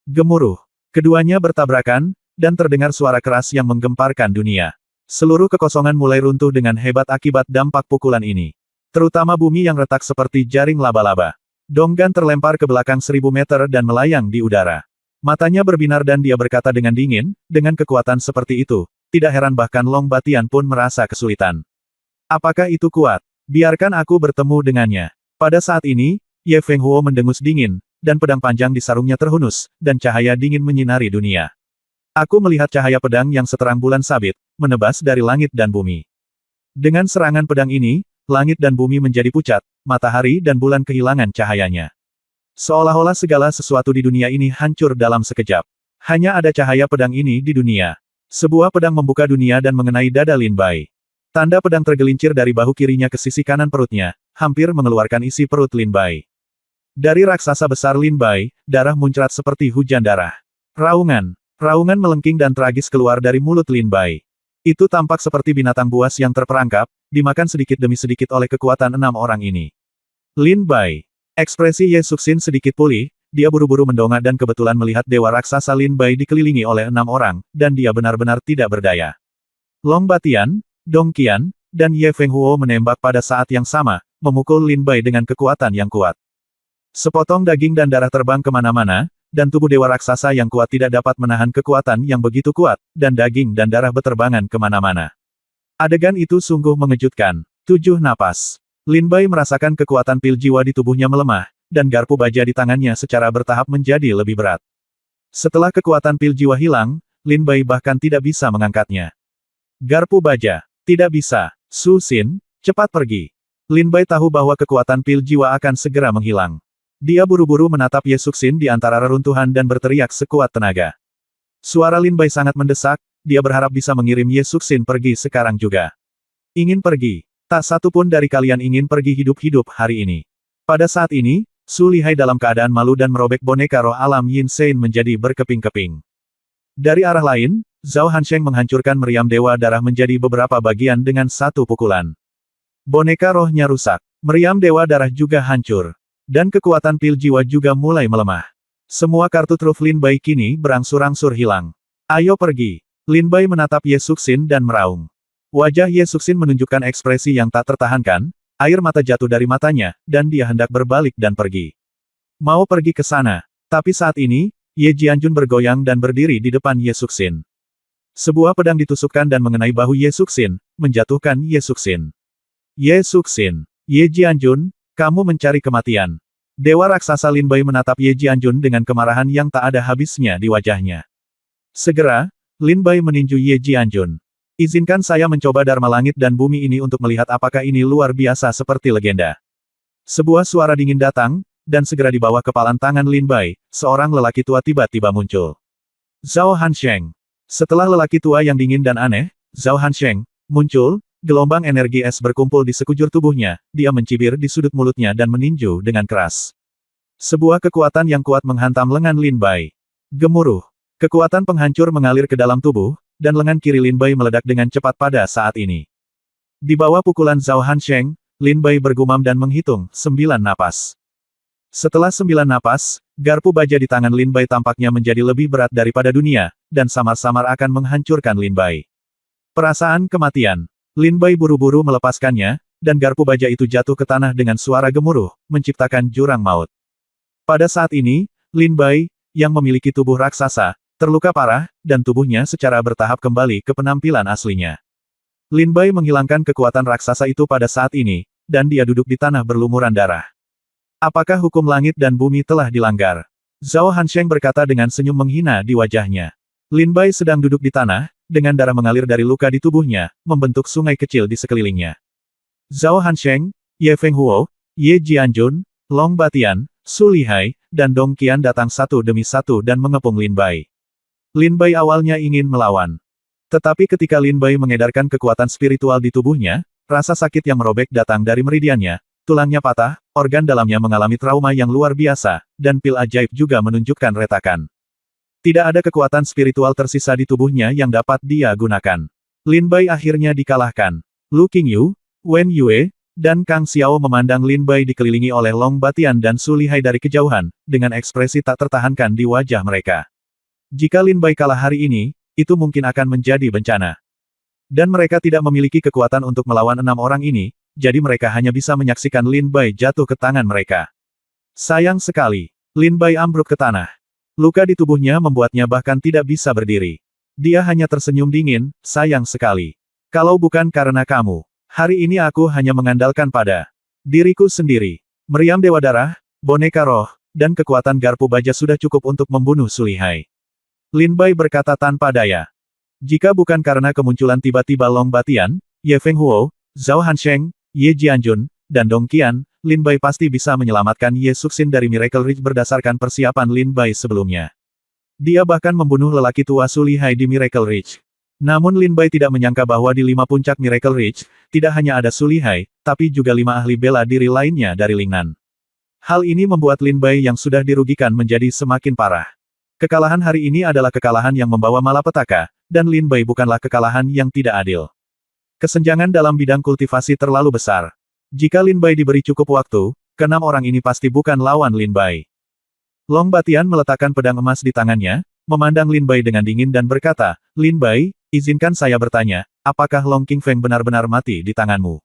Gemuruh. Keduanya bertabrakan, dan terdengar suara keras yang menggemparkan dunia. Seluruh kekosongan mulai runtuh dengan hebat akibat dampak pukulan ini. Terutama bumi yang retak seperti jaring laba-laba. Donggan terlempar ke belakang 1000 meter dan melayang di udara. Matanya berbinar dan dia berkata dengan dingin, dengan kekuatan seperti itu, tidak heran bahkan Long Batian pun merasa kesulitan. Apakah itu kuat? Biarkan aku bertemu dengannya. Pada saat ini, Ye Feng Huo mendengus dingin, dan pedang panjang di sarungnya terhunus, dan cahaya dingin menyinari dunia. Aku melihat cahaya pedang yang seterang bulan sabit, menebas dari langit dan bumi. Dengan serangan pedang ini, langit dan bumi menjadi pucat, matahari dan bulan kehilangan cahayanya. Seolah-olah segala sesuatu di dunia ini hancur dalam sekejap. Hanya ada cahaya pedang ini di dunia. Sebuah pedang membuka dunia dan mengenai dada Lin Bai. Tanda pedang tergelincir dari bahu kirinya ke sisi kanan perutnya, hampir mengeluarkan isi perut Lin Bai. Dari raksasa besar Lin Bai, darah muncrat seperti hujan darah. Raungan. Raungan melengking dan tragis keluar dari mulut Lin Bai. Itu tampak seperti binatang buas yang terperangkap, dimakan sedikit demi sedikit oleh kekuatan 6 orang ini. Lin Bai. Ekspresi Ye Suxin sedikit pulih, dia buru-buru mendongak dan kebetulan melihat dewa raksasa Lin Bai dikelilingi oleh 6 orang, dan dia benar-benar tidak berdaya. Long Batian, Dong Qian, dan Ye Feng Huo menembak pada saat yang sama, memukul Lin Bai dengan kekuatan yang kuat. Sepotong daging dan darah terbang kemana-mana, dan tubuh dewa raksasa yang kuat tidak dapat menahan kekuatan yang begitu kuat, dan daging dan darah beterbangan kemana-mana. Adegan itu sungguh mengejutkan. 7 napas. Lin Bai merasakan kekuatan pil jiwa di tubuhnya melemah, dan garpu baja di tangannya secara bertahap menjadi lebih berat. Setelah kekuatan pil jiwa hilang, Lin Bai bahkan tidak bisa mengangkatnya. Garpu baja. Tidak bisa. Su Xin, cepat pergi. Lin Bai tahu bahwa kekuatan pil jiwa akan segera menghilang. Dia buru-buru menatap Ye Suxin di antara reruntuhan dan berteriak sekuat tenaga. Suara Lin Bai sangat mendesak, dia berharap bisa mengirim Ye Suxin pergi sekarang juga. Ingin pergi. Tak satu pun dari kalian ingin pergi hidup-hidup hari ini. Pada saat ini, Su Lihai dalam keadaan malu dan merobek boneka roh alam Yin Sein menjadi berkeping-keping. Dari arah lain, Zhao Hansheng menghancurkan meriam Dewa Darah menjadi beberapa bagian dengan satu pukulan. Boneka rohnya rusak. Meriam Dewa Darah juga hancur. Dan kekuatan pil jiwa juga mulai melemah. Semua kartu truf Lin Bai kini berangsur-angsur hilang. Ayo pergi. Lin Bai menatap Ye Suxin dan meraung. Wajah Ye Suxin menunjukkan ekspresi yang tak tertahankan, air mata jatuh dari matanya, dan dia hendak berbalik dan pergi. Mau pergi ke sana. Tapi saat ini, Ye Jianjun bergoyang dan berdiri di depan Ye Suxin. Sebuah pedang ditusukkan dan mengenai bahu Ye Suxin, menjatuhkan Ye Suxin. Ye Suxin, Ye Jianjun, kamu mencari kematian. Dewa raksasa Lin Bai menatap Ye Jianjun dengan kemarahan yang tak ada habisnya di wajahnya. Segera, Lin Bai meninju Ye Jianjun. Izinkan saya mencoba Dharma Langit dan Bumi ini untuk melihat apakah ini luar biasa seperti legenda. Sebuah suara dingin datang, dan segera di bawah kepalan tangan Lin Bai, seorang lelaki tua tiba-tiba muncul. Zhao Hansheng. Setelah lelaki tua yang dingin dan aneh, Zhao Hansheng, muncul, gelombang energi es berkumpul di sekujur tubuhnya, dia mencibir di sudut mulutnya dan meninju dengan keras. Sebuah kekuatan yang kuat menghantam lengan Lin Bai. Gemuruh. Kekuatan penghancur mengalir ke dalam tubuh, dan lengan kiri Lin Bai meledak dengan cepat pada saat ini. Di bawah pukulan Zhao Hansheng, Lin Bai bergumam dan menghitung 9 napas. Setelah 9 napas, garpu baja di tangan Lin Bai tampaknya menjadi lebih berat daripada dunia, dan samar-samar akan menghancurkan Lin Bai. Perasaan kematian. Lin Bai buru-buru melepaskannya, dan garpu baja itu jatuh ke tanah dengan suara gemuruh, menciptakan jurang maut. Pada saat ini, Lin Bai, yang memiliki tubuh raksasa, terluka parah, dan tubuhnya secara bertahap kembali ke penampilan aslinya. Lin Bai menghilangkan kekuatan raksasa itu pada saat ini, dan dia duduk di tanah berlumuran darah. Apakah hukum langit dan bumi telah dilanggar? Zhao Hansheng berkata dengan senyum menghina di wajahnya. Lin Bai sedang duduk di tanah, dengan darah mengalir dari luka di tubuhnya, membentuk sungai kecil di sekelilingnya. Zhao Hansheng, Ye Fenghuo, Ye Jianjun, Long Batian, Su Lihai, dan Dong Qian datang satu demi satu dan mengepung Lin Bai. Lin Bai awalnya ingin melawan. Tetapi ketika Lin Bai mengedarkan kekuatan spiritual di tubuhnya, rasa sakit yang merobek datang dari meridiannya, tulangnya patah, organ dalamnya mengalami trauma yang luar biasa, dan pil ajaib juga menunjukkan retakan. Tidak ada kekuatan spiritual tersisa di tubuhnya yang dapat dia gunakan. Lin Bai akhirnya dikalahkan. Lu Qingyu, Wen Yue, dan Kang Xiao memandang Lin Bai dikelilingi oleh Long Batian dan Su Lihai dari kejauhan, dengan ekspresi tak tertahankan di wajah mereka. Jika Lin Bai kalah hari ini, itu mungkin akan menjadi bencana. Dan mereka tidak memiliki kekuatan untuk melawan 6 orang ini, jadi mereka hanya bisa menyaksikan Lin Bai jatuh ke tangan mereka. Sayang sekali, Lin Bai ambruk ke tanah. Luka di tubuhnya membuatnya bahkan tidak bisa berdiri. Dia hanya tersenyum dingin, sayang sekali. Kalau bukan karena kamu, hari ini aku hanya mengandalkan pada diriku sendiri. Meriam Dewa Darah, boneka roh, dan kekuatan garpu baja sudah cukup untuk membunuh Su Lihai. Lin Bai berkata tanpa daya. Jika bukan karena kemunculan tiba-tiba Long Batian, Ye Fenghuo, Zhao Hansheng, Ye Jianjun, dan Dong Qian, Lin Bai pasti bisa menyelamatkan Ye Suxin dari Miracle Ridge berdasarkan persiapan Lin Bai sebelumnya. Dia bahkan membunuh lelaki tua Su Lihai di Miracle Ridge. Namun Lin Bai tidak menyangka bahwa di 5 puncak Miracle Ridge, tidak hanya ada Su Lihai, tapi juga 5 ahli bela diri lainnya dari Lingnan. Hal ini membuat Lin Bai yang sudah dirugikan menjadi semakin parah. Kekalahan hari ini adalah kekalahan yang membawa malapetaka, dan Lin Bai bukanlah kekalahan yang tidak adil. Kesenjangan dalam bidang kultivasi terlalu besar. Jika Lin Bai diberi cukup waktu, ke-6 orang ini pasti bukan lawan Lin Bai. Long Batian meletakkan pedang emas di tangannya, memandang Lin Bai dengan dingin dan berkata, Lin Bai, izinkan saya bertanya, apakah Long Qingfeng benar-benar mati di tanganmu?